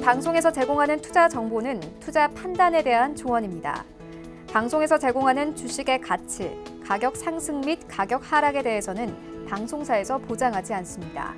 방송에서 제공하는 투자 정보는 투자 판단에 대한 조언입니다. 방송에서 제공하는 주식의 가치, 가격 상승 및 가격 하락에 대해서는 방송사에서 보장하지 않습니다.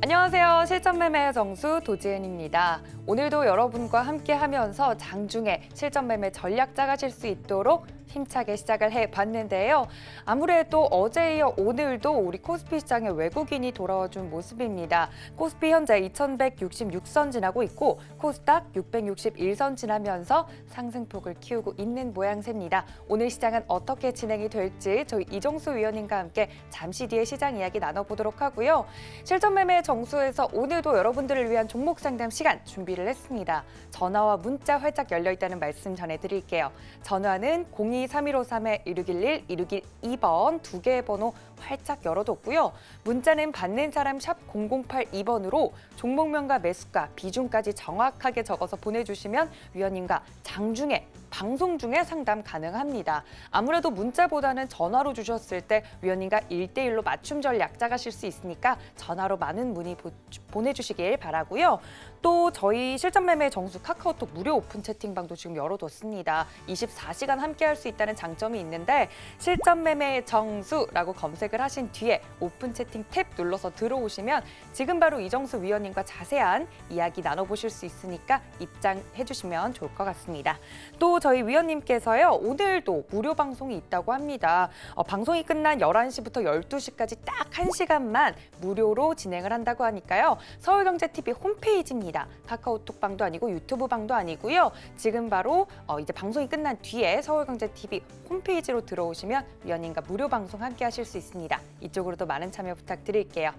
안녕하세요. 실전매매의 정수 도지은입니다. 오늘도 여러분과 함께 하면서 장중에 실전매매 전략 짜가실 수 있도록 힘차게 시작을 해봤는데요. 아무래도 어제 이어 오늘도 우리 코스피 시장에 외국인이 돌아와준 모습입니다. 코스피 현재 2166선 지나고 있고 코스닥 661선 지나면서 상승폭을 키우고 있는 모양새입니다. 오늘 시장은 어떻게 진행이 될지 저희 이정수 위원님과 함께 잠시 뒤에 시장 이야기 나눠보도록 하고요. 실전매매 정수에서 오늘도 여러분들을 위한 종목 상담 시간 준비를 했습니다. 전화와 문자 활짝 열려있다는 말씀 전해드릴게요. 전화는 02-3153-1611, 1612번 두 개의 번호 활짝 열어뒀고요. 문자는 받는 사람 샵 0082번으로 종목명과 매수가, 비중까지 정확하게 적어서 보내주시면 위원님과 장중에 방송 중에 상담 가능합니다. 아무래도 문자보다는 전화로 주셨을 때 위원님과 1대1로 맞춤 전략 짜가실 수 있으니까 전화로 많은 문의 보내주시길 바라고요. 또 저희 실전매매 정수 카카오톡 무료 오픈 채팅방도 지금 열어뒀습니다. 24시간 함께할 수 있다는 장점이 있는데 실전매매 정수라고 검색을 하신 뒤에 오픈 채팅 탭 눌러서 들어오시면 지금 바로 이정수 위원님과 자세한 이야기 나눠보실 수 있으니까 입장해 주시면 좋을 것 같습니다. 또 저희 위원님께서요. 오늘도 무료 방송이 있다고 합니다. 방송이 끝난 11시부터 12시까지 딱 1시간만 무료로 진행을 한다고 하니까요. 서울경제TV 홈페이지입니다. 카카오톡 방도 아니고 유튜브 방도 아니고요. 지금 바로 이제 방송이 끝난 뒤에 서울경제TV 홈페이지로 들어오시면 위원님과 무료 방송 함께 하실 수 있습니다. 이쪽으로도 많은 참여 부탁드릴게요.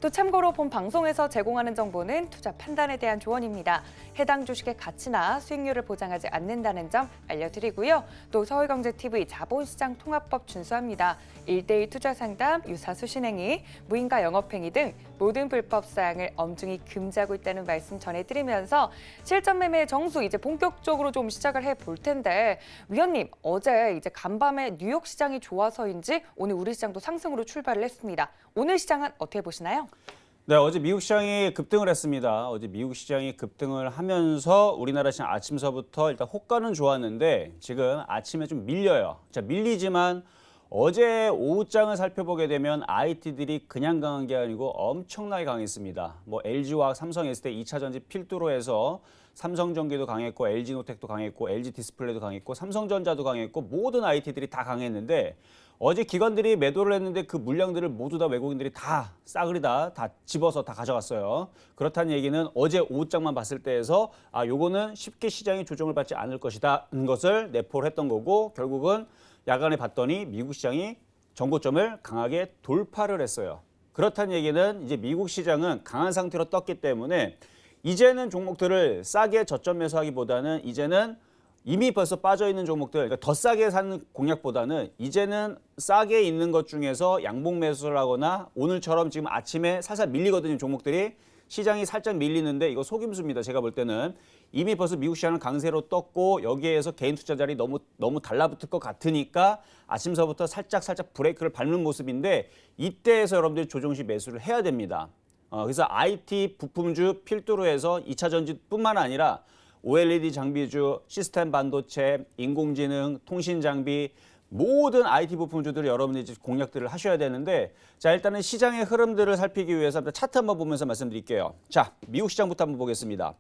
또 참고로 본 방송에서 제공하는 정보는 투자 판단에 대한 조언입니다. 해당 주식의 가치나 수익률을 보장하지 않는다는 점 알려드리고요. 또 서울경제TV 자본시장 통합법 준수합니다. 1대1 투자 상담, 유사수 신행위, 무인가 영업행위 등 모든 불법 사항을 엄중히 금지하고 있다는 말씀 전해드리면서 실전매매 정수 이제 본격적으로 좀 시작을 해볼 텐데 위원님 어제 이제 간밤에 뉴욕 시장이 좋아서인지 오늘 우리 시장도 상승으로 출발을 했습니다. 오늘 시장은 어떻게 보시나요? 네, 어제 미국 시장이 급등을 했습니다. 어제 미국 시장이 급등을 하면서 우리나라 시장 아침서부터 일단 호가는 좋았는데 지금 아침에 좀 밀려요. 자, 밀리지만 어제 오후장을 살펴보게 되면 IT들이 그냥 강한 게 아니고 엄청나게 강했습니다. 뭐 LG화학, 삼성 SDI 2차 전지 필두로 해서 삼성전기도 강했고 LG노텍도 강했고 LG디스플레이도 강했고 삼성전자도 강했고 모든 IT들이 다 강했는데 어제 기관들이 매도를 했는데 그 물량들을 모두 다 외국인들이 다 싸그리 다 집어서 다 가져갔어요. 그렇다는 얘기는 어제 오후장만 봤을 때에서 요거는 쉽게 시장이 조정을 받지 않을 것이다는 것을 내포를 했던 거고 결국은 야간에 봤더니 미국 시장이 전고점을 강하게 돌파를 했어요. 그렇다는 얘기는 이제 미국 시장은 강한 상태로 떴기 때문에 이제는 종목들을 싸게 저점 매수하기보다는 이제는 이미 벌써 빠져있는 종목들, 그러니까 더 싸게 사는 공략보다는 이제는 싸게 있는 것 중에서 양봉 매수를 하거나 오늘처럼 지금 아침에 살살 밀리거든요. 종목들이. 시장이 살짝 밀리는데 이거 속임수입니다. 제가 볼 때는. 이미 벌써 미국 시장은 강세로 떴고 여기에서 개인 투자자리 너무 달라붙을 것 같으니까 아침서부터 살짝 브레이크를 밟는 모습인데 이때에서 여러분들이 조정시 매수를 해야 됩니다. 그래서 IT 부품주 필두로 해서 2차 전지뿐만 아니라 OLED 장비주, 시스템 반도체, 인공지능, 통신 장비 모든 IT 부품주들을 여러분들이 공략들을 하셔야 되는데 자 일단은 시장의 흐름들을 살피기 위해서 차트 한번 보면서 말씀드릴게요. 자 미국 시장부터 한번 보겠습니다.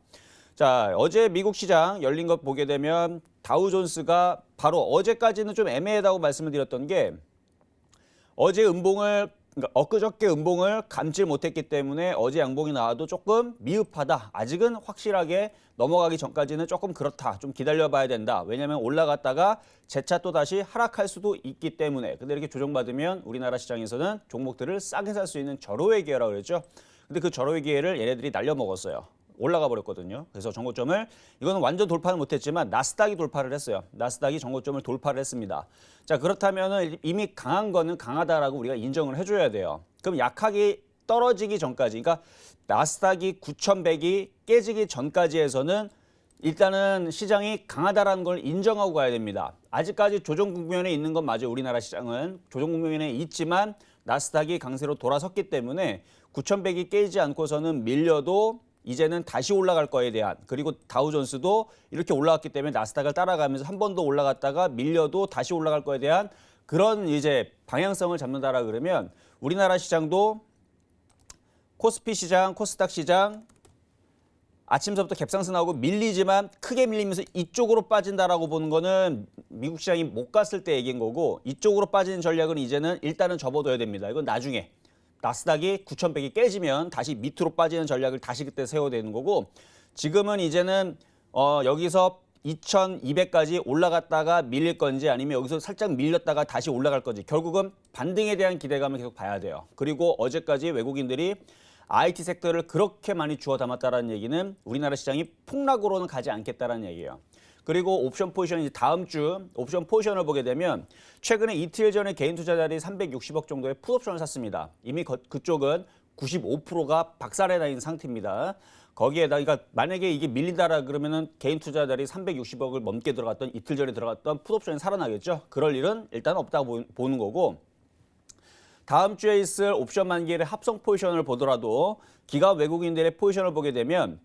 자 어제 미국 시장 열린 것 보게 되면 다우존스가 바로 어제까지는 좀 애매하다고 말씀을 드렸던 게 어제 그러니까 엊그저께 음봉을 감지 못했기 때문에 어제 양봉이 나와도 조금 미흡하다. 아직은 확실하게 넘어가기 전까지는 조금 그렇다. 좀 기다려봐야 된다. 왜냐하면 올라갔다가 재차 또 다시 하락할 수도 있기 때문에. 근데 이렇게 조정받으면 우리나라 시장에서는 종목들을 싸게 살 수 있는 절호의 기회라고 그랬죠. 근데 그 절호의 기회를 얘네들이 날려먹었어요. 올라가 버렸거든요. 그래서 전고점을 이거는 완전 돌파는 못했지만 나스닥이 돌파를 했어요. 나스닥이 전고점을 돌파를 했습니다. 자 그렇다면 이미 강한 거는 강하다라고 우리가 인정을 해줘야 돼요. 그럼 약하게 떨어지기 전까지, 그러니까 나스닥이 9,100이 깨지기 전까지 해서는 일단은 시장이 강하다라는 걸 인정하고 가야 됩니다. 아직까지 조정 국면에 있는 건 맞아요. 우리나라 시장은 조정 국면에 있지만 나스닥이 강세로 돌아섰기 때문에 9,100이 깨지지 않고서는 밀려도 이제는 다시 올라갈 거에 대한, 그리고 다우존스도 이렇게 올라갔기 때문에 나스닥을 따라가면서 한 번 더 올라갔다가 밀려도 다시 올라갈 거에 대한 그런 이제 방향성을 잡는다라 그러면 우리나라 시장도 코스피 시장, 코스닥 시장 아침서부터 갭상승 나오고 밀리지만 크게 밀리면서 이쪽으로 빠진다라고 보는 거는 미국 시장이 못 갔을 때 얘기인 거고, 이쪽으로 빠지는 전략은 이제는 일단은 접어둬야 됩니다. 이건 나중에 나스닥이 9,100이 깨지면 다시 밑으로 빠지는 전략을 다시 그때 세워야 되는 거고, 지금은 이제는 여기서 2,200까지 올라갔다가 밀릴 건지 아니면 여기서 살짝 밀렸다가 다시 올라갈 건지, 결국은 반등에 대한 기대감을 계속 봐야 돼요. 그리고 어제까지 외국인들이 IT 섹터를 그렇게 많이 주워 담았다는 얘기는 우리나라 시장이 폭락으로는 가지 않겠다는 얘기예요. 그리고 옵션 포지션이 다음 주 옵션 포지션을 보게 되면 최근에 이틀 전에 개인 투자자들이 360억 정도의 풋옵션을 샀습니다. 이미 그쪽은 95%가 박살에 나 있는 상태입니다. 거기에다 그러니까 만약에 이게 밀린다라 그러면은 개인 투자자들이 360억을 넘게 들어갔던 이틀 전에 들어갔던 풋옵션이 살아나겠죠. 그럴 일은 일단 없다고 보는 거고, 다음 주에 있을 옵션 만기일의 합성 포지션을 보더라도 기관 외국인들의 포지션을 보게 되면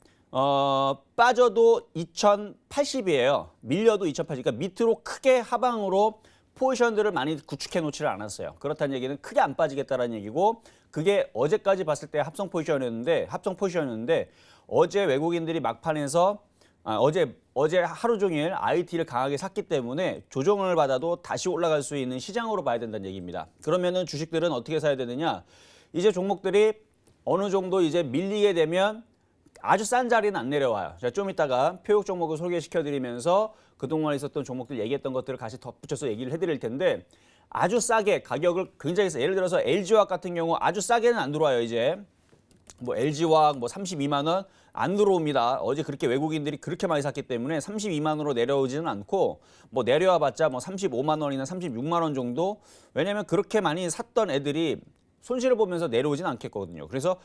빠져도 2080이에요. 밀려도 2080. 그러니까 밑으로 크게 하방으로 포지션들을 많이 구축해 놓지를 않았어요. 그렇다는 얘기는 크게 안 빠지겠다라는 얘기고, 그게 어제까지 봤을 때 합성 포지션이었는데 어제 외국인들이 막판에서 어제 하루 종일 IT를 강하게 샀기 때문에 조정을 받아도 다시 올라갈 수 있는 시장으로 봐야 된다는 얘기입니다. 그러면은 주식들은 어떻게 사야 되느냐? 이제 종목들이 어느 정도 이제 밀리게 되면 아주 싼 자리는 안 내려와요. 자, 좀 이따가 표육 종목을 소개시켜드리면서 그동안 있었던 종목들 얘기했던 것들을 같이 덧붙여서 얘기를 해드릴 텐데, 아주 싸게 가격을 굉장히 예를 들어서 LG화학 같은 경우 아주 싸게는 안 들어와요. 이제 뭐 LG화학 뭐 32만 원 안 들어옵니다. 어제 그렇게 외국인들이 그렇게 많이 샀기 때문에 32만 원으로 내려오지는 않고, 뭐 내려와 봤자 뭐 35만 원이나 36만 원 정도. 왜냐면 그렇게 많이 샀던 애들이 손실을 보면서 내려오진 않겠거든요. 그래서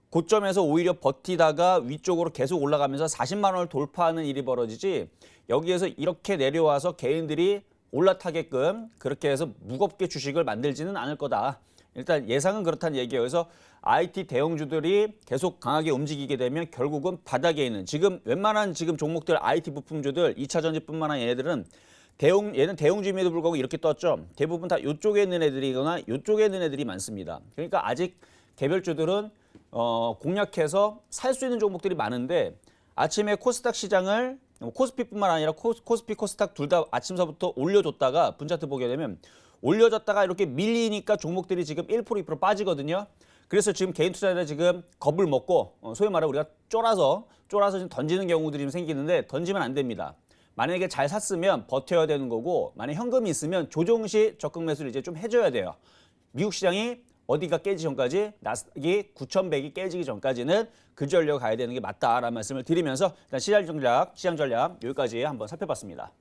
고점에서 오히려 버티다가 위쪽으로 계속 올라가면서 40만 원을 돌파하는 일이 벌어지지, 여기에서 이렇게 내려와서 개인들이 올라타게끔 그렇게 해서 무겁게 주식을 만들지는 않을 거다. 일단 예상은 그렇다는 얘기예요. 그래서 IT 대형주들이 계속 강하게 움직이게 되면 결국은 바닥에 있는 지금 웬만한 지금 종목들 IT 부품주들 2차 전지뿐만 아니라 얘네들은 얘는 대형주임에도 불구하고 이렇게 떴죠. 대부분 다 이쪽에 있는 애들이거나 이쪽에 있는 애들이 많습니다. 그러니까 아직 개별주들은 공략해서 살 수 있는 종목들이 많은데, 아침에 코스닥 시장을 코스피뿐만 아니라 코스피, 코스닥 둘 다 아침서부터 올려줬다가 분차트 보게 되면 올려줬다가 이렇게 밀리니까 종목들이 지금 1%, 2% 빠지거든요. 그래서 지금 개인 투자자 지금 겁을 먹고 소위 말해 우리가 쫄아서 지금 던지는 경우들이 좀 생기는데, 던지면 안 됩니다. 만약에 잘 샀으면 버텨야 되는 거고, 만약 현금이 있으면 조정 시 적극 매수를 이제 좀 해줘야 돼요. 미국 시장이 어디가 깨지기 전까지, 나스닥이 9,100이 깨지기 전까지는 그 전략을 가야 되는 게 맞다라는 말씀을 드리면서 일단 시장 전략 여기까지 한번 살펴봤습니다.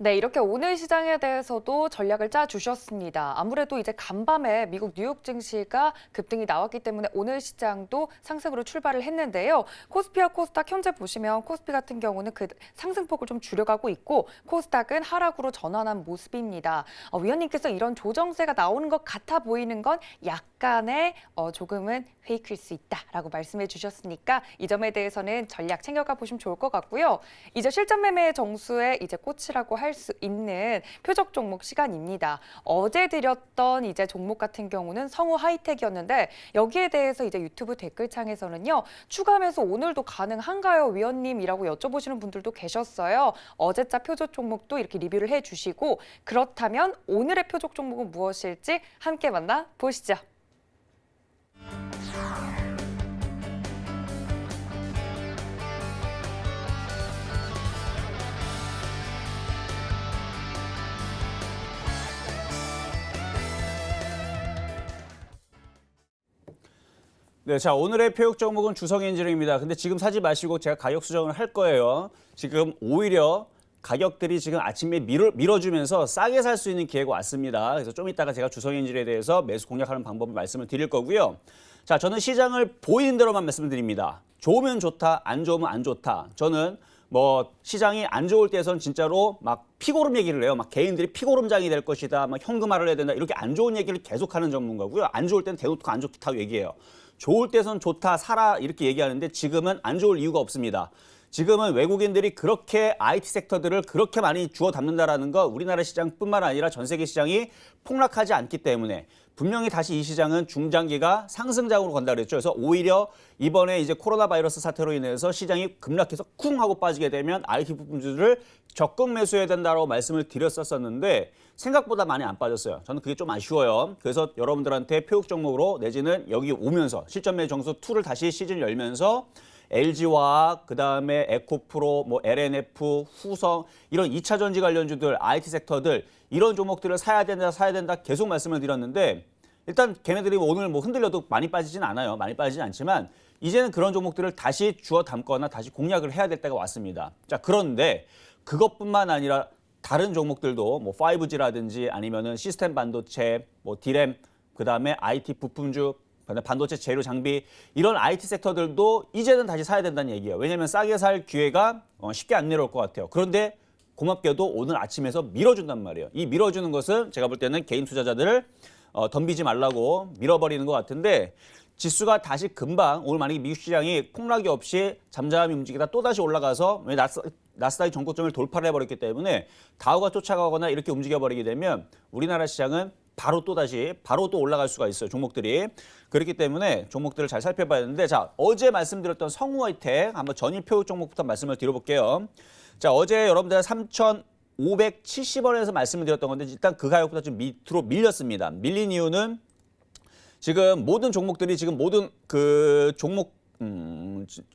네, 이렇게 오늘 시장에 대해서도 전략을 짜주셨습니다. 아무래도 이제 간밤에 미국 뉴욕 증시가 급등이 나왔기 때문에 오늘 시장도 상승으로 출발을 했는데요. 코스피와 코스닥 현재 보시면 코스피 같은 경우는 그 상승폭을 좀 줄여가고 있고, 코스닥은 하락으로 전환한 모습입니다. 위원님께서 이런 조정세가 나오는 것 같아 보이는 건 약간의 조금은 페이크일 수 있다라고 말씀해 주셨으니까 이 점에 대해서는 전략 챙겨가 보시면 좋을 것 같고요. 이제 실전 매매 정수의 이제 꽃이라고 할 수 있는 표적 종목 시간입니다. 어제 드렸던 이제 종목 같은 경우는 성우 하이텍이었는데, 여기에 대해서 이제 유튜브 댓글창에서는요, 추가 매수 오늘도 가능한가요, 위원님이라고 여쭤보시는 분들도 계셨어요. 어제자 표적 종목도 이렇게 리뷰를 해주시고, 그렇다면 오늘의 표적 종목은 무엇일지 함께 만나 보시죠. 네, 자, 오늘의 표육 종목은 주성엔지니어링입니다. 근데 지금 사지 마시고 제가 가격 수정을 할 거예요. 지금 오히려 가격들이 지금 아침에 밀어주면서 싸게 살 수 있는 기회가 왔습니다. 그래서 좀 이따가 제가 주성엔지니어에 대해서 매수 공략하는 방법을 말씀을 드릴 거고요. 자, 저는 시장을 보이는 대로만 말씀드립니다. 좋으면 좋다, 안 좋으면 안 좋다. 저는 뭐 시장이 안 좋을 때에선 진짜로 막 피고름 얘기를 해요. 막 개인들이 피고름장이 될 것이다. 막 현금화를 해야 된다. 이렇게 안 좋은 얘기를 계속하는 전문가고요. 안 좋을 때는 대놓고 안 좋다고 얘기해요. 좋을 때선 좋다, 사라 이렇게 얘기하는데 지금은 안 좋을 이유가 없습니다. 지금은 외국인들이 그렇게 IT 섹터들을 그렇게 많이 주워 담는다라는 거 우리나라 시장뿐만 아니라 전 세계 시장이 폭락하지 않기 때문에 분명히 다시 이 시장은 중장기가 상승장으로 간다 그랬죠. 그래서 오히려 이번에 이제 코로나 바이러스 사태로 인해서 시장이 급락해서 쿵 하고 빠지게 되면 IT 부품주들을 적극 매수해야 된다고 말씀을 드렸었는데 생각보다 많이 안 빠졌어요. 저는 그게 좀 아쉬워요. 그래서 여러분들한테 표육 종목으로 내지는 여기 오면서 실전 매매 정수 2를 다시 시즌 열면서 LG화학, 그다음에 에코프로, 뭐 LNF, 후성 이런 2차 전지 관련주들, IT 섹터들 이런 종목들을 사야 된다 계속 말씀을 드렸는데 일단 걔네들이 오늘 뭐 흔들려도 많이 빠지진 않아요. 많이 빠지진 않지만 이제는 그런 종목들을 다시 주워 담거나 다시 공략을 해야 될 때가 왔습니다. 자, 그런데 그것뿐만 아니라 다른 종목들도 뭐 5G라든지 아니면은 시스템 반도체, 뭐 디램, 그다음에 IT 부품주 반도체 재료 장비 이런 IT 섹터들도 이제는 다시 사야 된다는 얘기예요. 왜냐하면 싸게 살 기회가 쉽게 안 내려올 것 같아요. 그런데 고맙게도 오늘 아침에서 밀어준단 말이에요. 이 밀어주는 것은 제가 볼 때는 개인 투자자들을 덤비지 말라고 밀어버리는 것 같은데 지수가 다시 금방 오늘 만약에 미국 시장이 폭락이 없이 잠잠히 움직이다 또다시 올라가서 나스닥이 전고점을 돌파를 해버렸기 때문에 다우가 쫓아가거나 이렇게 움직여버리게 되면 우리나라 시장은 바로 또 올라갈 수가 있어요. 종목들이. 그렇기 때문에 종목들을 잘 살펴봐야 되는데 자, 어제 말씀드렸던 성우하이텍 한번 전일 표육 종목부터 말씀을 드려볼게요. 자, 어제 여러분들 3,570원에서 말씀을 드렸던 건데 일단 그 가격보다 좀 밑으로 밀렸습니다. 밀린 이유는 지금 모든 종목들이 지금 모든 그 종목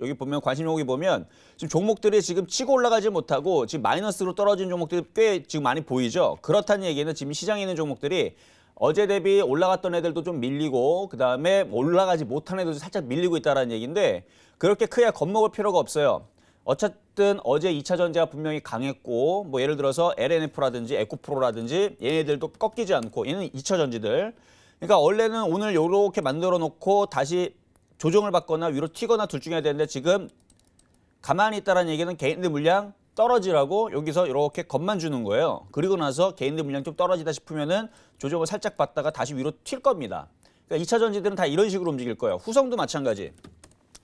여기 보면 관심 종목이 보면 지금 종목들이 지금 치고 올라가지 못하고 지금 마이너스로 떨어진 종목들이 꽤 지금 많이 보이죠. 그렇다는 얘기는 지금 시장에 있는 종목들이 어제 대비 올라갔던 애들도 좀 밀리고 그다음에 올라가지 못한 애들도 살짝 밀리고 있다는 얘기인데 그렇게 크게 겁먹을 필요가 없어요. 어쨌든 어제 2차 전지가 분명히 강했고 뭐 예를 들어서 LNF라든지 에코프로라든지 얘네들도 꺾이지 않고 얘는 2차 전지들. 그러니까 원래는 오늘 이렇게 만들어 놓고 다시 조정을 받거나 위로 튀거나 둘 중에 해야 되는데 지금 가만히 있다는 얘기는 개인들 물량 떨어지라고 여기서 이렇게 겁만 주는 거예요. 그리고 나서 개인들 물량 좀 떨어지다 싶으면은 조정을 살짝 받다가 다시 위로 튈 겁니다. 그러니까 2차 전지들은 다 이런 식으로 움직일 거예요. 후성도 마찬가지.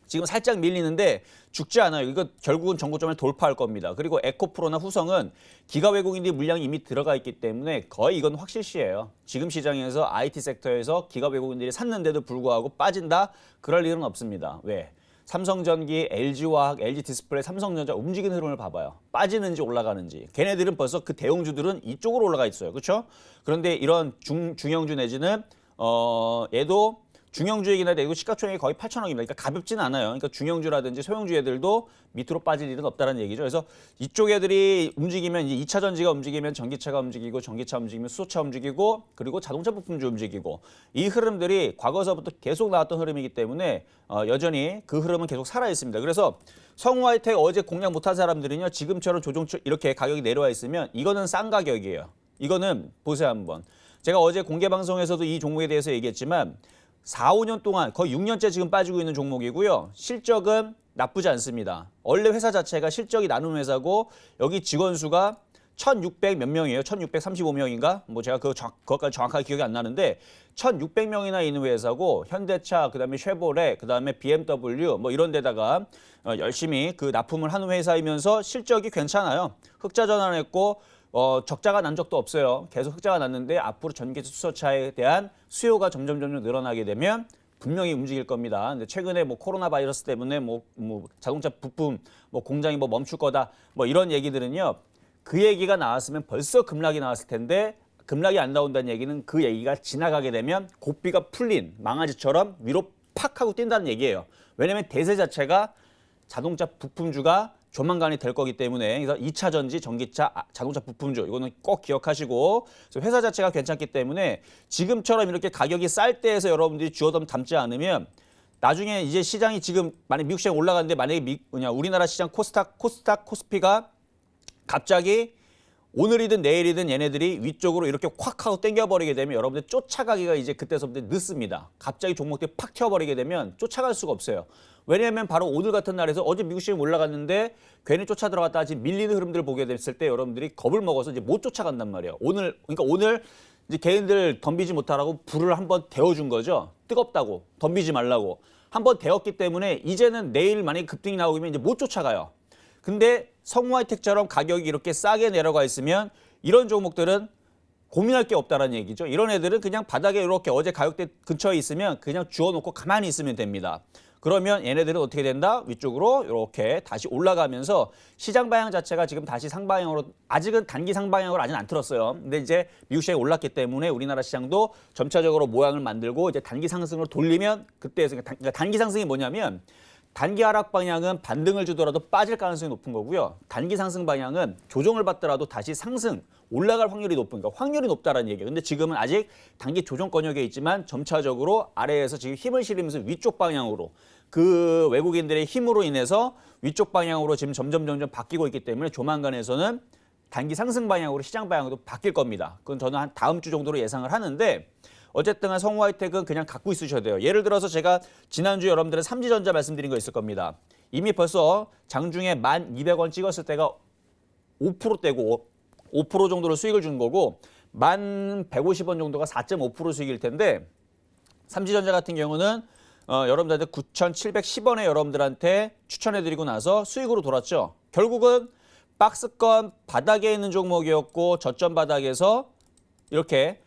지금 살짝 밀리는데 죽지 않아요. 이거 결국은 전고점을 돌파할 겁니다. 그리고 에코프로나 후성은 기가 외국인들이 물량이 이미 들어가 있기 때문에 거의 이건 확실시예요. 지금 시장에서 IT 섹터에서 기가 외국인들이 샀는데도 불구하고 빠진다? 그럴 일은 없습니다. 왜? 삼성전기, LG화학, LG디스플레이, 삼성전자 움직이는 흐름을 봐봐요. 빠지는지 올라가는지. 걔네들은 벌써 그 대형주들은 이쪽으로 올라가 있어요. 그렇죠? 그런데 이런 중형주 내지는 얘도 중형주이긴 한데 이거 시가총액이 거의 8천억입니다. 그러니까 가볍지는 않아요. 그러니까 중형주라든지 소형주 애들도 밑으로 빠질 일은 없다는 얘기죠. 그래서 이쪽 애들이 움직이면 이제 2차 전지가 움직이면 전기차가 움직이고 전기차 움직이면 수소차 움직이고 그리고 자동차 부품주 움직이고 이 흐름들이 과거서부터 계속 나왔던 흐름이기 때문에 여전히 그 흐름은 계속 살아 있습니다. 그래서 성우하이텍 어제 공략 못한 사람들은요. 지금처럼 이렇게 가격이 내려와 있으면 이거는 싼 가격이에요. 이거는 보세요 한번. 제가 어제 공개 방송에서도 이 종목에 대해서 얘기했지만 4, 5년 동안 거의 6년째 지금 빠지고 있는 종목이고요. 실적은 나쁘지 않습니다. 원래 회사 자체가 실적이 나눈 회사고 여기 직원 수가 1,600 몇 명이에요. 1,635명인가? 뭐 제가 그것까지 정확하게 기억이 안 나는데 1,600명이나 있는 회사고 현대차, 그다음에 쉐보레, 그다음에 BMW 뭐 이런 데다가 열심히 그 납품을 하는 회사이면서 실적이 괜찮아요. 흑자 전환했고 적자가 난 적도 없어요. 계속 흑자가 났는데 앞으로 전기차 수소차에 대한 수요가 점점 늘어나게 되면 분명히 움직일 겁니다. 근데 최근에 뭐 코로나 바이러스 때문에 뭐 자동차 부품 뭐 공장이 뭐 멈출 거다 뭐 이런 얘기들은요. 그 얘기가 나왔으면 벌써 급락이 나왔을 텐데 급락이 안 나온다는 얘기는 그 얘기가 지나가게 되면 고삐가 풀린 망아지처럼 위로 팍 하고 뛴다는 얘기예요. 왜냐하면 대세 자체가 자동차 부품주가 조만간이 될 거기 때문에 그래서 2차 전지, 전기차, 자동차 부품주 이거는 꼭 기억하시고 그래서 회사 자체가 괜찮기 때문에 지금처럼 이렇게 가격이 쌀 때에서 여러분들이 주워담 담지 않으면 나중에 이제 시장이 지금 만약 미국 시장 올라가는데 만약에 우리나라 시장 코스닥, 코스피가 갑자기 오늘이든 내일이든 얘네들이 위쪽으로 이렇게 콱 하고 당겨버리게 되면 여러분들 쫓아가기가 이제 그때서부터 늦습니다. 갑자기 종목들이 팍 튀어버리게 되면 쫓아갈 수가 없어요. 왜냐하면 바로 오늘 같은 날에서 어제 미국 시장이 올라갔는데 괜히 쫓아 들어갔다 지금 밀리는 흐름들을 보게 됐을 때 여러분들이 겁을 먹어서 이제 못 쫓아간단 말이에요. 그러니까 오늘 이제 개인들 덤비지 못하라고 불을 한번 데워준 거죠. 뜨겁다고 덤비지 말라고 한번 데웠기 때문에 이제는 내일 만약에 급등이 나오면 이제 못 쫓아가요. 근데 성우하이텍처럼 가격이 이렇게 싸게 내려가 있으면 이런 종목들은 고민할 게 없다라는 얘기죠. 이런 애들은 그냥 바닥에 이렇게 어제 가격대 근처에 있으면 그냥 주워놓고 가만히 있으면 됩니다. 그러면 얘네들은 어떻게 된다? 위쪽으로 이렇게 다시 올라가면서 시장 방향 자체가 지금 다시 상방향으로 아직은 단기 상방향으로 아직 안 틀었어요. 근데 이제 미국 시장이 올랐기 때문에 우리나라 시장도 점차적으로 모양을 만들고 이제 단기 상승으로 돌리면 그때에서 그러니까 단기 상승이 뭐냐면 단기 하락 방향은 반등을 주더라도 빠질 가능성이 높은 거고요. 단기 상승 방향은 조정을 받더라도 다시 상승, 올라갈 확률이 높은 거니까 확률이 높다라는 얘기예요. 근데 지금은 아직 단기 조정권역에 있지만 점차적으로 아래에서 지금 힘을 실으면서 위쪽 방향으로 그 외국인들의 힘으로 인해서 위쪽 방향으로 지금 점점 바뀌고 있기 때문에 조만간에서는 단기 상승 방향으로 시장 방향으로 바뀔 겁니다. 그건 저는 한 다음 주 정도로 예상을 하는데 어쨌든 성우하이텍은 그냥 갖고 있으셔야 돼요. 예를 들어서 제가 지난주 여러분들은 삼지전자 말씀드린 거 있을 겁니다. 이미 벌써 장중에 1,200원 찍었을 때가 5%대고 5% 정도로 수익을 준 거고 1,150원 정도가 4.5% 수익일 텐데 삼지전자 같은 경우는 여러분들한테 9,710원에 여러분들한테 추천해드리고 나서 수익으로 돌았죠. 결국은 박스권 바닥에 있는 종목이었고 저점 바닥에서 이렇게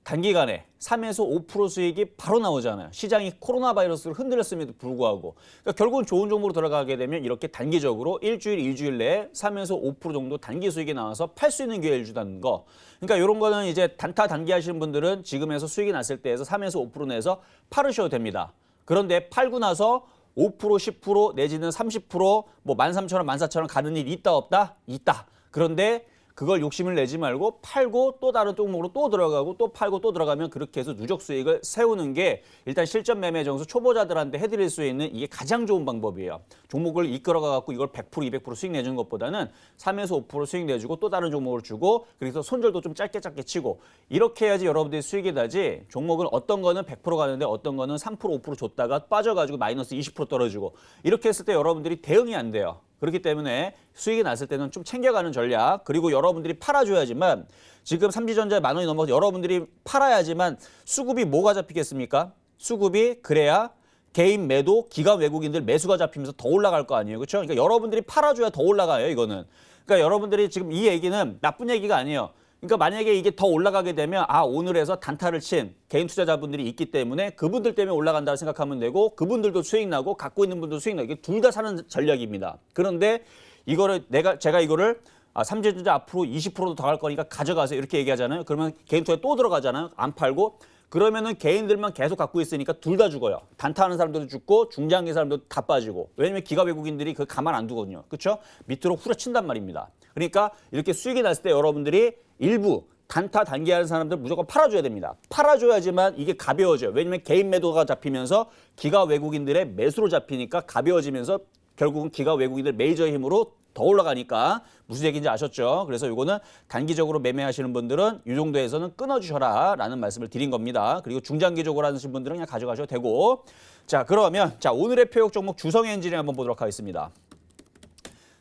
단기간에 3에서 5% 수익이 바로 나오잖아요. 시장이 코로나 바이러스로 흔들렸음에도 불구하고. 그러니까 결국은 좋은 종목으로 들어가게 되면 이렇게 단기적으로 일주일 내에 3에서 5% 정도 단기 수익이 나와서 팔 수 있는 기회를 주다는 거. 그러니까 이런 거는 이제 단타 단기 하시는 분들은 지금에서 수익이 났을 때에서 3에서 5% 내에서 팔으셔도 됩니다. 그런데 팔고 나서 5%, 10% 내지는 30% 뭐 13,000원, 14,000원 가는 일이 있다 없다? 있다. 그런데 그걸 욕심을 내지 말고 팔고 또 다른 종목으로 또 들어가고 또 팔고 또 들어가면 그렇게 해서 누적 수익을 세우는 게 일단 실전 매매 정수 초보자들한테 해드릴 수 있는 이게 가장 좋은 방법이에요. 종목을 이끌어가 갖고 이걸 100%, 200% 수익 내주는 것보다는 3에서 5% 수익 내주고 또 다른 종목을 주고 그래서 손절도 좀 짧게 치고 이렇게 해야지 여러분들이 수익이 나지 종목은 어떤 거는 100% 가는데 어떤 거는 3%, 5% 줬다가 빠져가지고 마이너스 20% 떨어지고 이렇게 했을 때 여러분들이 대응이 안 돼요. 그렇기 때문에 수익이 났을 때는 좀 챙겨가는 전략 그리고 여러분들이 팔아줘야지만 지금 삼지전자 10,000원이 넘어서 여러분들이 팔아야지만 수급이 뭐가 잡히겠습니까? 수급이 그래야 개인 매도 기관 외국인들 매수가 잡히면서 더 올라갈 거 아니에요. 그렇죠? 그러니까 여러분들이 팔아줘야 더 올라가요. 이거는. 그러니까 여러분들이 지금 이 얘기는 나쁜 얘기가 아니에요. 그러니까 만약에 이게 더 올라가게 되면 오늘에서 단타를 친 개인 투자자분들이 있기 때문에 그분들 때문에 올라간다고 생각하면 되고 그분들도 수익 나고 갖고 있는 분도 수익 나고 이게 둘 다 사는 전략입니다. 그런데 이거를 제가 이거를 삼지전자 앞으로 20%도 더 갈 거니까 가져가세요. 이렇게 얘기하잖아요. 그러면 개인 투자에 또 들어가잖아요. 안 팔고 그러면은 개인들만 계속 갖고 있으니까 둘 다 죽어요. 단타하는 사람들도 죽고 중장기 사람들도 다 빠지고 왜냐면 기가 외국인들이 그 가만 안 두거든요. 그렇죠? 밑으로 후려친단 말입니다. 그러니까 이렇게 수익이 났을 때 여러분들이 일부 단타 단기하는 사람들 무조건 팔아줘야 됩니다. 팔아줘야지만 이게 가벼워져요. 왜냐면 개인 매도가 잡히면서 기가 외국인들의 매수로 잡히니까 가벼워지면서 결국은 기가 외국인들 메이저의 힘으로 더 올라가니까 무슨 얘기인지 아셨죠? 그래서 이거는 단기적으로 매매하시는 분들은 이 정도에서는 끊어주셔라 라는 말씀을 드린 겁니다. 그리고 중장기적으로 하시는 분들은 그냥 가져가셔도 되고 자 그러면 오늘의 표역 종목 주성엔지니어링 한번 보도록 하겠습니다.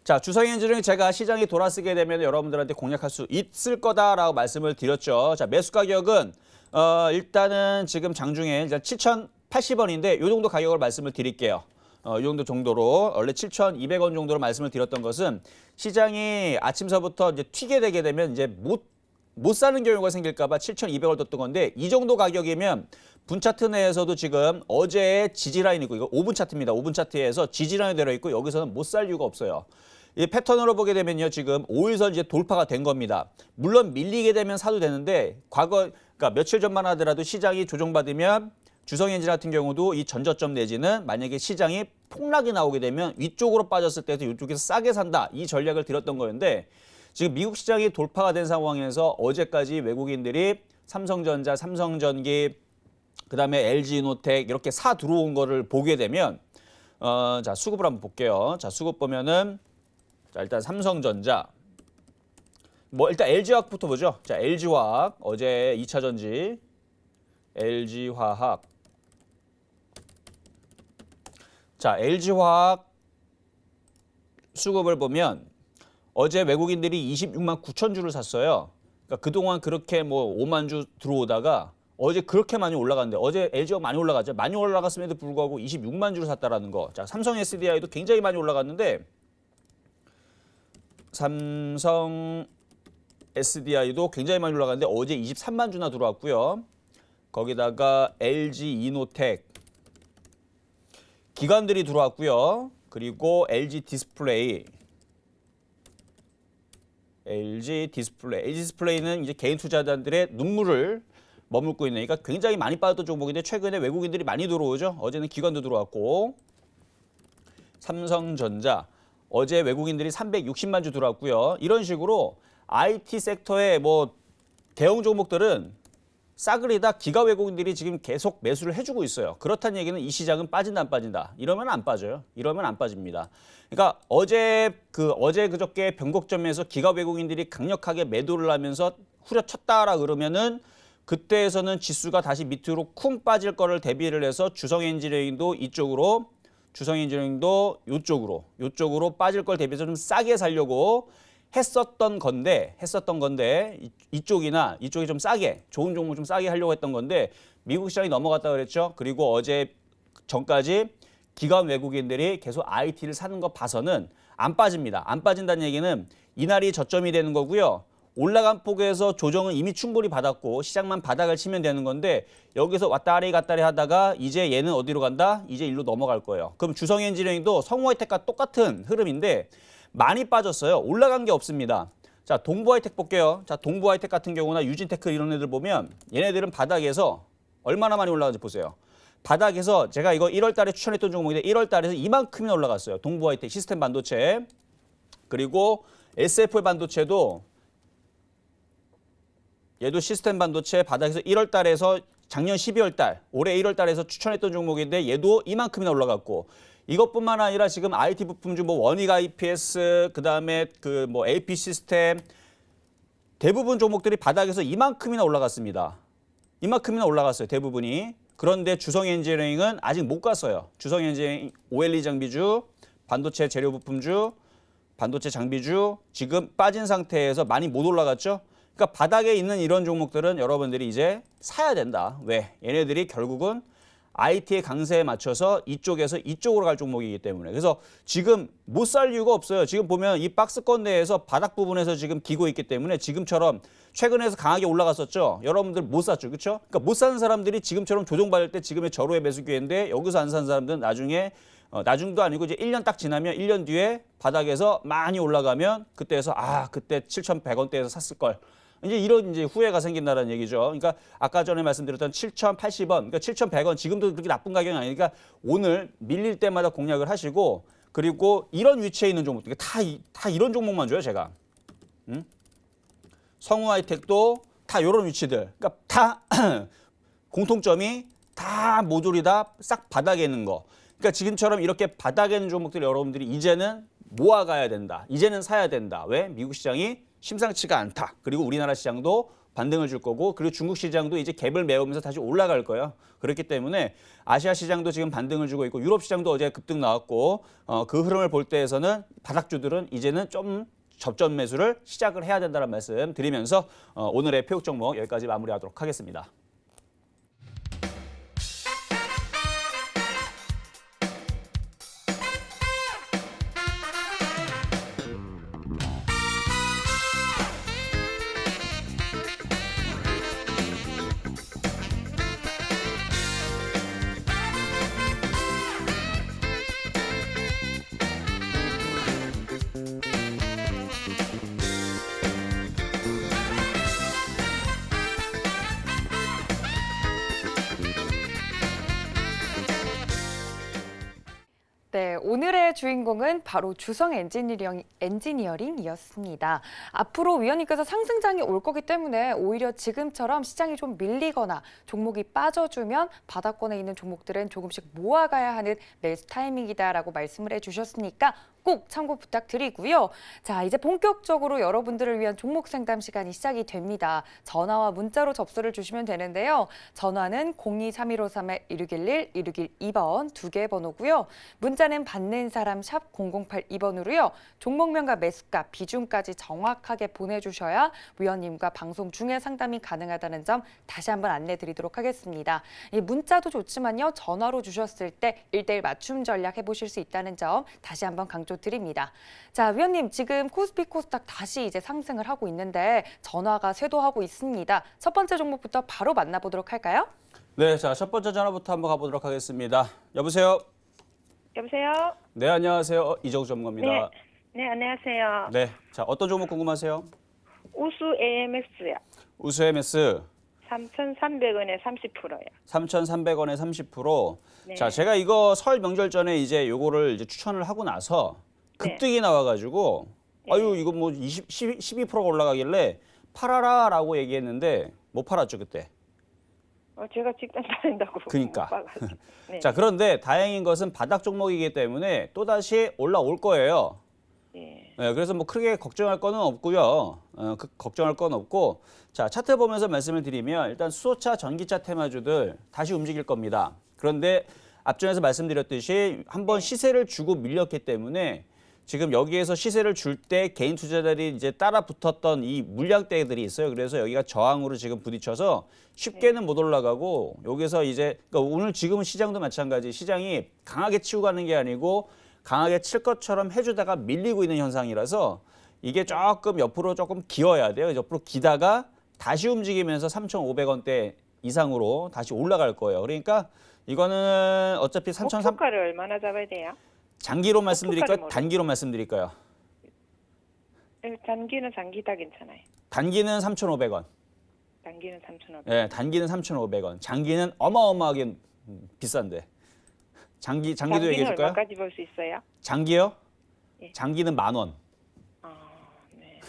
자, 주성엔지니어링 제가 시장이 돌아서게 되면 여러분들한테 공략할 수 있을 거다라고 말씀을 드렸죠. 자, 매수 가격은 일단은 지금 장중에 일단 7,080원인데 이 정도 가격을 말씀을 드릴게요. 이 정도로 원래 7,200원 정도로 말씀을 드렸던 것은 시장이 아침서부터 이제 튀게 되게 되면 이제 못 사는 경우가 생길까 봐 7,200원 뒀던 건데 이 정도 가격이면 분 차트 내에서도 지금 어제의 지지라인이고 이거 5분 차트입니다. 5분 차트에서 지지라인이 들어 있고 여기서는 못 살 이유가 없어요. 이 패턴으로 보게 되면요. 지금 5일선 이제 돌파가 된 겁니다. 물론 밀리게 되면 사도 되는데 그러니까 며칠 전만 하더라도 시장이 조정받으면 주성엔진 같은 경우도 이 전저점 내지는 만약에 시장이 폭락이 나오게 되면 위쪽으로 빠졌을 때도 이쪽에서 싸게 산다. 이 전략을 드렸던 거였는데 지금 미국 시장이 돌파가 된 상황에서 어제까지 외국인들이 삼성전자, 삼성전기, 그다음에 LG노텍 이렇게 사 들어온 거를 보게 되면 자 수급을 한번 볼게요. 자 수급 보면은 자 일단 삼성전자 뭐 일단 LG화학부터 보죠. 자, LG화학 어제 2차 전지 LG화학. 자, LG화학 수급을 보면 어제 외국인들이 26만 9천 주를 샀어요. 그러니까 그동안 그렇게 뭐 5만 주 들어오다가 어제 그렇게 많이 올라갔는데 어제 LG가 많이 올라갔죠. 많이 올라갔음에도 불구하고 26만 주를 샀다라는 거. 자, 삼성 SDI도 굉장히 많이 올라갔는데 삼성 SDI도 굉장히 많이 올라갔는데 어제 23만 주나 들어왔고요. 거기다가 LG 이노텍 기관들이 들어왔고요. 그리고 LG 디스플레이는 이제 개인 투자자들의 눈물을 머물고 있는, 그러니까 굉장히 많이 빠졌던 종목인데 최근에 외국인들이 많이 들어오죠. 어제는 기관도 들어왔고, 삼성전자 어제 외국인들이 360만 주 들어왔고요. 이런 식으로 IT 섹터의 뭐 대형 종목들은 싸그리다 기가 외국인들이 지금 계속 매수를 해주고 있어요. 그렇다는 얘기는 이 시장은 빠진다 안 빠진다? 이러면 안 빠져요. 이러면 안 빠집니다. 그러니까 어제 그저께 변곡점에서 기가 외국인들이 강력하게 매도를 하면서 후려쳤다라 그러면은 그때에서는 지수가 다시 밑으로 쿵 빠질 거를 대비를 해서 주성엔지니어링도 이쪽으로 요쪽으로 빠질 걸 대비해서 좀 싸게 살려고 했었던 건데 이쪽이 좀 싸게, 좋은 종목 좀 싸게 하려고 했던 건데 미국 시장이 넘어갔다 그랬죠. 그리고 어제 전까지 기관 외국인들이 계속 IT를 사는 거 봐서는 안 빠집니다. 안 빠진다는 얘기는 이날이 저점이 되는 거고요. 올라간 폭에서 조정은 이미 충분히 받았고 시장만 바닥을 치면 되는 건데 여기서 왔다리 갔다리 하다가 이제 얘는 어디로 간다? 이제 일로 넘어갈 거예요. 그럼 주성엔지니어링도 성우하이텍과 똑같은 흐름인데 많이 빠졌어요. 올라간 게 없습니다. 자, 동부하이텍 볼게요. 자, 동부하이텍 같은 경우나 유진테크 이런 애들 보면 얘네들은 바닥에서 얼마나 많이 올라가는지 보세요. 바닥에서 제가 이거 1월 달에 추천했던 종목인데 1월 달에서 이만큼이나 올라갔어요. 동부하이텍 시스템 반도체. 그리고 SFL 반도체도 얘도 시스템 반도체 바닥에서 1월 달에서 작년 12월 달, 올해 1월 달에서 추천했던 종목인데 얘도 이만큼이나 올라갔고 이것뿐만 아니라 지금 IT 부품주 뭐 원익 IPS 그다음에 그 뭐 AP 시스템 대부분 종목들이 바닥에서 이만큼이나 올라갔습니다. 이만큼이나 올라갔어요. 대부분이. 그런데 주성엔지니어링은 아직 못 갔어요. 주성엔지니어링 OLED 장비주, 반도체 재료 부품주, 반도체 장비주 지금 빠진 상태에서 많이 못 올라갔죠. 그러니까 바닥에 있는 이런 종목들은 여러분들이 이제 사야 된다. 왜? 얘네들이 결국은 IT의 강세에 맞춰서 이쪽에서 이쪽으로 갈 종목이기 때문에. 그래서 지금 못 살 이유가 없어요. 지금 보면 이 박스권 내에서 바닥 부분에서 지금 기고 있기 때문에 지금처럼 최근에서 강하게 올라갔었죠. 여러분들 못 샀죠. 그렇죠? 그러니까 못 사는 사람들이 지금처럼 조정받을 때 지금의 절호의 매수 기회인데 여기서 안 산 사람들은 나중에 나중도 아니고 이제 1년 딱 지나면 1년 뒤에 바닥에서 많이 올라가면 그때에서 그때 7,100원대에서 샀을 걸. 이제 이런 이제 후회가 생긴다는 얘기죠. 그러니까 아까 전에 말씀드렸던 7,080원, 그러니까 7,100원 지금도 그렇게 나쁜 가격이 아니니까 오늘 밀릴 때마다 공략을 하시고 그리고 이런 위치에 있는 종목들 다 이런 종목만 줘요, 제가. 성우하이텍도 다 이런 위치들. 그러니까 다 공통점이 다 모조리 다 싹 바닥에 있는 거. 그러니까 지금처럼 이렇게 바닥에 있는 종목들 여러분들이 이제는 모아가야 된다. 이제는 사야 된다. 왜? 미국 시장이 심상치가 않다. 그리고 우리나라 시장도 반등을 줄 거고 그리고 중국 시장도 이제 갭을 메우면서 다시 올라갈 거예요. 그렇기 때문에 아시아 시장도 지금 반등을 주고 있고 유럽 시장도 어제 급등 나왔고 그 흐름을 볼 때에서는 바닥주들은 이제는 좀 접전 매수를 시작을 해야 된다는 말씀 드리면서 오늘의 표육 종목 여기까지 마무리하도록 하겠습니다. 네, 오늘의 주인공은 바로 주성 엔지니어링이었습니다. 앞으로 위원님께서 상승장이 올 거기 때문에 오히려 지금처럼 시장이 좀 밀리거나 종목이 빠져주면 바닥권에 있는 종목들은 조금씩 모아가야 하는 매수 타이밍이다라고 말씀을 해주셨으니까 꼭 참고 부탁드리고요. 자, 이제 본격적으로 여러분들을 위한 종목 상담 시간이 시작이 됩니다. 전화와 문자로 접수를 주시면 되는데요. 전화는 023153-1611, 1612번 두 개의 번호고요. 문자는 받는 사람 샵 0082번으로요. 종목명과 매수가, 비중까지 정확하게 보내주셔야 위원님과 방송 중에 상담이 가능하다는 점 다시 한번 안내드리도록 하겠습니다. 이 문자도 좋지만요. 전화로 주셨을 때 1대1 맞춤 전략 해보실 수 있다는 점 다시 한번 강조드립니다. 자, 위원님 지금 코스피 코스닥 다시 이제 상승을 하고 있는데 전화가 쇄도하고 있습니다. 첫 번째 종목부터 바로 만나보도록 할까요? 네, 자, 첫 번째 전화부터 한번 가보도록 하겠습니다. 여보세요? 여보세요? 네, 안녕하세요. 이정우 전문가입니다. 네, 안녕하세요. 네, 자, 어떤 종목 궁금하세요? 우수 AMS요. 우수 MS 3,300원에 30%요. 3,300원에 30%. 네. 자, 제가 이거 설 명절 전에 이제 요거를 이제 추천을 하고 나서 급등이 나와가지고 아유 이거 뭐 12%가 올라가길래 팔아라라고 얘기했는데 못 팔았죠 그때. 제가 직장 다닌다고. 그러니까. 못 봐가지고. 네. 자, 그런데 다행인 것은 바닥 종목이기 때문에 또 다시 올라올 거예요. 예. 네, 그래서 뭐 크게 걱정할 거는 없고요. 걱정할 건 없고. 자, 차트 보면서 말씀을 드리면 일단 수소차, 전기차 테마주들 다시 움직일 겁니다. 그런데 앞전에서 말씀드렸듯이 한번 시세를 주고 밀렸기 때문에 지금 여기에서 시세를 줄 때 개인 투자자들이 이제 따라 붙었던 이 물량대들이 있어요. 그래서 여기가 저항으로 지금 부딪혀서 쉽게는 못 올라가고 여기서 이제 그러니까 오늘 지금은 시장도 마찬가지. 시장이 강하게 치고 가는 게 아니고 강하게 칠 것처럼 해주다가 밀리고 있는 현상이라서 이게 조금 옆으로 조금 기어야 돼요. 옆으로 기다가 다시 움직이면서 3,500원대 이상으로 다시 올라갈 거예요. 그러니까 이거는 어차피 3,300 목표가를 얼마나 잡아야 돼요? 장기로 말씀드릴까요? 목표가를 단기로 말씀드릴까요? 단기는 장기다 괜찮아요. 단기는 3,500원. 단기는 3,500원. 네, 단기는 3,500원. 장기는 어마어마하게 비싼데. 장기도 장기는 얘기해 줄까요? 얼마까지 볼 수 있어요? 장기요? 예. 장기는 10,000원. 네.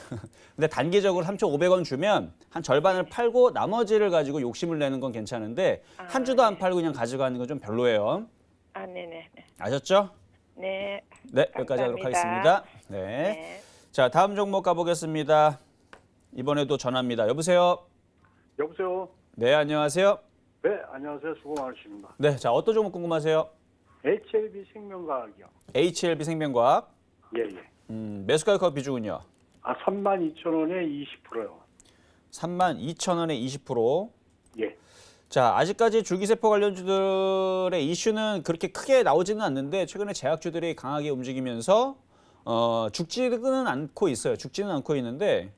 근데 단기적으로 3,500원 주면 한 절반을 팔고 나머지를 가지고 욕심을 내는 건 괜찮은데 한 주도 안 팔고 그냥 가져가는 건 좀 별로예요. 네네. 아셨죠? 네. 네, 여기까지 하도록 감사합니다. 하겠습니다. 네. 네. 자, 다음 종목 가보겠습니다. 이번에도 전화입니다. 여보세요? 여보세요. 네, 안녕하세요. 네, 안녕하세요. 수고 많으십니다. 네, 자, 어떤 종목 궁금하세요? HLB 생명과학이요. HLB 생명과학. 예, 예. 매수가격 비중은요? 32,000원에 20%요. 32,000원에 20%. 예. 자, 아직까지 줄기세포 관련주들의 이슈는 그렇게 크게 나오지는 않는데 최근에 제약주들이 강하게 움직이면서 죽지는 않고 있어요. 죽지는 않고 있는데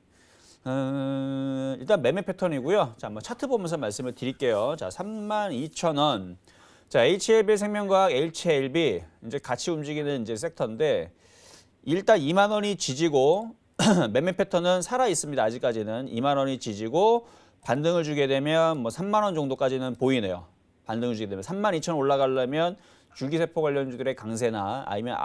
일단 매매 패턴이고요. 자, 한번 차트 보면서 말씀을 드릴게요. 자, 32,000원. 자, HLB 생명과학, HLB 이제 같이 움직이는 이제 섹터인데 일단 2만 원이 지지고 매매 패턴은 살아 있습니다. 아직까지는 2만 원이 지지고 반등을 주게 되면 뭐 3만 원 정도까지는 보이네요. 반등을 주게 되면 32,000원 올라가려면 줄기세포 관련주들의 강세나 아니면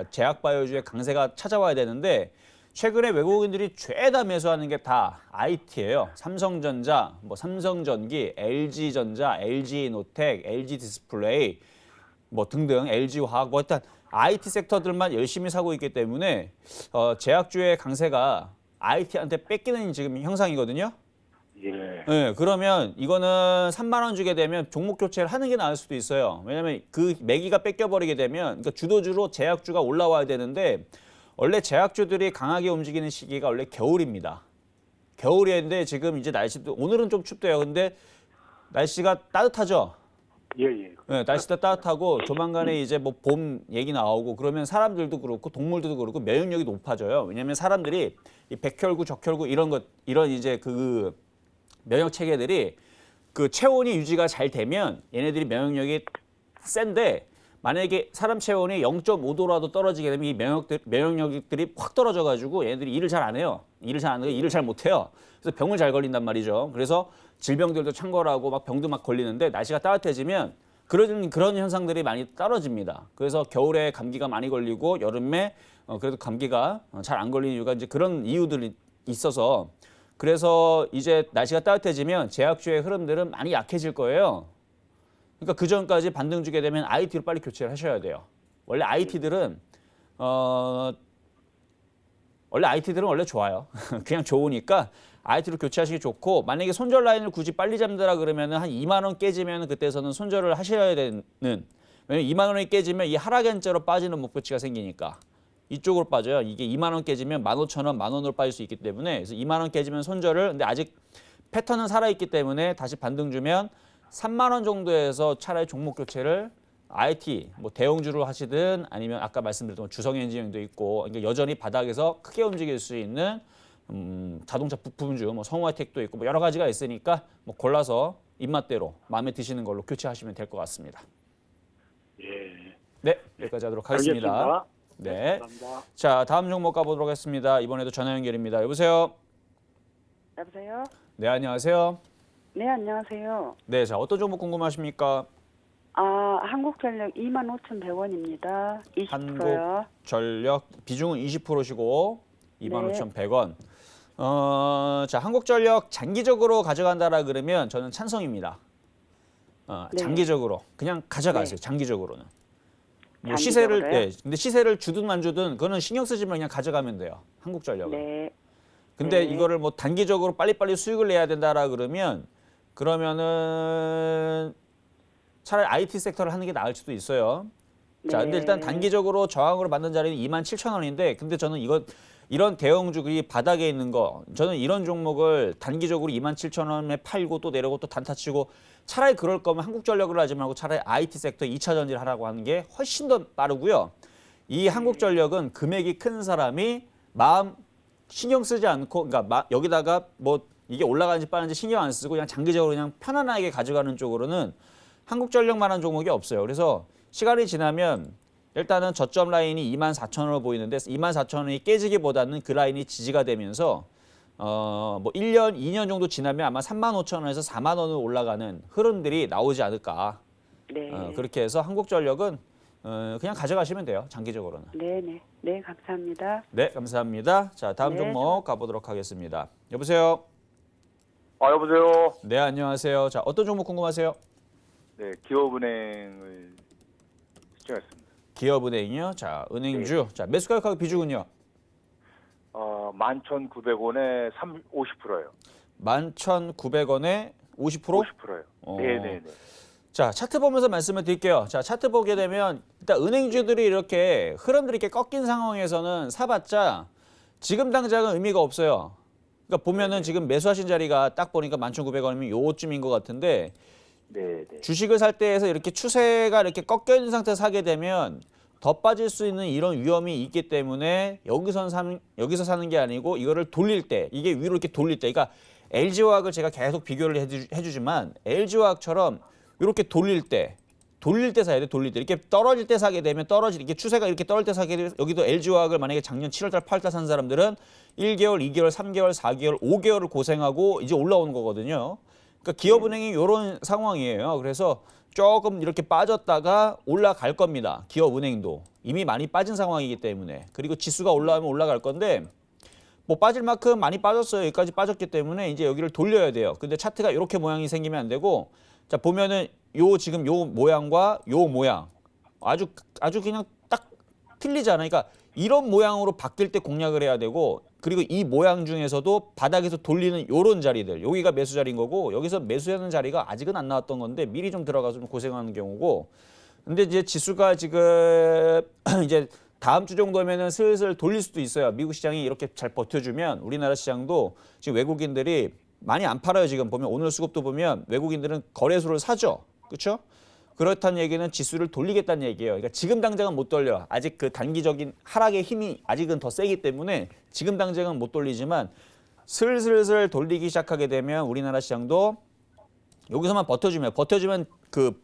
제약바이오주의 강세가 찾아와야 되는데 최근에 외국인들이 죄다 매수하는 게 다 IT예요. 삼성전자, 뭐 삼성전기, LG전자, LG노텍, LG디스플레이 뭐 등등 LG화학 뭐 일단 IT 섹터들만 열심히 사고 있기 때문에 제약주의 강세가 IT한테 뺏기는 지금 형상이거든요. 예. 네, 그러면 이거는 3만 원 주게 되면 종목 교체를 하는 게 나을 수도 있어요. 왜냐하면 그 매기가 뺏겨버리게 되면 그러니까 주도주로 제약주가 올라와야 되는데 원래 제약주들이 강하게 움직이는 시기가 원래 겨울입니다. 겨울인데 지금 이제 날씨도 오늘은 좀 춥대요. 근데 날씨가 따뜻하죠. 예, 예. 네, 날씨도 따뜻하고 조만간에 이제 뭐 봄 얘기 나오고 그러면 사람들도 그렇고 동물들도 그렇고 면역력이 높아져요. 왜냐하면 사람들이 이 백혈구, 적혈구 이런 이제 그 면역 체계들이 그 체온이 유지가 잘 되면 얘네들이 면역력이 센데 만약에 사람 체온이 0.5도라도 떨어지게 되면 이 면역력들이 확 떨어져가지고 얘네들이 일을 잘 안 해요. 일을 잘 못 해요. 그래서 병을 잘 걸린단 말이죠. 그래서 질병들도 창궐하고 막 병도 막 걸리는데 날씨가 따뜻해지면 그런 현상들이 많이 떨어집니다. 그래서 겨울에 감기가 많이 걸리고 여름에 그래도 감기가 잘 안 걸리는 이유가 이제 그런 이유들이 있어서 그래서 이제 날씨가 따뜻해지면 제약주의 흐름들은 많이 약해질 거예요. 그러니까 그 전까지 반등 주게 되면 IT로 빨리 교체를 하셔야 돼요. 원래 IT들은 원래 IT들은 원래 좋아요. 그냥 좋으니까 IT로 교체하시기 좋고, 만약에 손절 라인을 굳이 빨리 잡는다 그러면은 한 2만 원 깨지면 그때서는 손절을 하셔야 되는, 왜냐면 2만 원이 깨지면 이 하락 N자로 빠지는 목표치가 생기니까 이쪽으로 빠져요. 이게 2만 원 깨지면 15,000원, 10,000원으로 빠질 수 있기 때문에, 그래서 2만 원 깨지면 손절을, 근데 아직 패턴은 살아있기 때문에 다시 반등 주면 3만 원 정도에서 차라리 종목 교체를 IT, 뭐 대형주로 하시든 아니면 아까 말씀드렸던 주성엔지니어링도 있고, 그러니까 여전히 바닥에서 크게 움직일 수 있는 자동차 부품주, 뭐 성우하이텍도 있고 뭐 여러 가지가 있으니까 뭐 골라서 입맛대로 마음에 드시는 걸로 교체하시면 될 것 같습니다. 예. 네, 여기까지 하도록 하겠습니다. 알겠습니다. 네. 감사합니다. 자, 다음 종목 가보도록 하겠습니다. 이번에도 전화 연결입니다. 여보세요? 여보세요? 네, 안녕하세요. 네, 안녕하세요. 네, 자, 어떤 종목 궁금하십니까? 한국전력 25,100원입니다. 20%요. 전력 비중은 20%시고 네. 25,100원. 자, 한국전력 장기적으로 가져간다라 그러면 저는 찬성입니다. 네. 장기적으로 그냥 가져가세요. 네. 장기적으로는. 뭐 장기적으로요? 시세를 근데 시세를 주든 안 주든 그거는 신경 쓰지 말고 그냥 가져가면 돼요. 한국전력은. 네. 근데 네. 이거를 뭐 단기적으로 빨리빨리 수익을 내야 된다라 그러면은 차라리 IT 섹터를 하는 게 나을 수도 있어요. 자, 근데 네. 일단 단기적으로 저항으로 만든 자리는 27,000원인데, 근데 저는 이런 대형주들이 바닥에 있는 거, 저는 이런 종목을 단기적으로 27,000원에 팔고 또 내려오고 또 단타 치고, 차라리 그럴 거면 한국전력을 하지 말고 차라리 IT 섹터 2차 전지를 하라고 하는 게 훨씬 더 빠르고요. 이 한국전력은 금액이 큰 사람이 마음 신경 쓰지 않고, 그러니까 여기다가 뭐 이게 올라가는지 빠는지 신경 안 쓰고 그냥 장기적으로 그냥 편안하게 가져가는 쪽으로는 한국전력만한 종목이 없어요. 그래서 시간이 지나면 일단은 저점 라인이 24,000원으로 보이는데 24,000원이 깨지기보다는 그 라인이 지지가 되면서 뭐 1년, 2년 정도 지나면 아마 35,000원에서 4만 원으로 올라가는 흐름들이 나오지 않을까. 네. 그렇게 해서 한국전력은 그냥 가져가시면 돼요. 장기적으로는. 네, 네. 네, 감사합니다. 네, 감사합니다. 자, 다음 네. 종목 가보도록 하겠습니다. 여보세요? 여보세요. 네, 안녕하세요. 자, 어떤 종목 궁금하세요? 네, 기업은행을 시청했습니다. 기업은행이요. 자, 은행주. 자, 매수 가격 비중은요? 11,900원에 50%예요. 11,900원에 50%? 50%예요. 어. 네, 네, 네. 자, 차트 보면서 말씀을 드릴게요. 자, 차트 보게 되면 일단 은행주들이 이렇게 흐름들이 이렇게 꺾인 상황에서는 사봤자 지금 당장은 의미가 없어요. 그러니까 보면은 지금 매수하신 자리가 딱 보니까 11,900원이면 요쯤인 것 같은데, 네, 네. 주식을 살 때에서 이렇게 추세가 이렇게 꺾여 있는 상태에서 사게 되면 더 빠질 수 있는 이런 위험이 있기 때문에 여기서 사는 게 아니고 이거를 돌릴 때, 이게 위로 이렇게 돌릴 때, 그러니까 LG화학을 제가 계속 비교를 해주지만 LG화학처럼 이렇게 돌릴 때 사야 돼. 돌릴 때 이렇게 떨어질 때 사게 되면 이렇게 추세가 이렇게 떨어질 때 사게 되면, 여기도 LG화학을 만약에 작년 7월달 8월달 산 사람들은 1개월, 2개월, 3개월, 4개월, 5개월을 고생하고 이제 올라오는 거거든요. 그러니까 기업은행이 이런 상황이에요. 그래서 조금 이렇게 빠졌다가 올라갈 겁니다. 기업은행도 이미 많이 빠진 상황이기 때문에. 그리고 지수가 올라오면 올라갈 건데 뭐 빠질 만큼 많이 빠졌어요. 여기까지 빠졌기 때문에 이제 여기를 돌려야 돼요. 근데 차트가 이렇게 모양이 생기면 안 되고, 자 보면은 지금 요 모양과 요 모양 아주 그냥 딱 틀리잖아요. 그러니까 이런 모양으로 바뀔 때 공략을 해야 되고, 그리고 이 모양 중에서도 바닥에서 돌리는 요런 자리들, 여기가 매수 자리인 거고, 여기서 매수하는 자리가 아직은 안 나왔던 건데 미리 좀 들어가서 좀 고생하는 경우고, 근데 이제 지수가 지금 이제 다음 주 정도면은 슬슬 돌릴 수도 있어요. 미국 시장이 이렇게 잘 버텨주면 우리나라 시장도 지금 외국인들이 많이 안 팔아요. 지금 보면 오늘 수급도 보면 외국인들은 거래소를 사죠. 그렇죠? 그렇다는 얘기는 지수를 돌리겠다는 얘기예요. 그러니까 지금 당장은 못 돌려. 아직 그 단기적인 하락의 힘이 아직은 더 세기 때문에 지금 당장은 못 돌리지만 슬슬 돌리기 시작하게 되면 우리나라 시장도 여기서만 버텨주면 그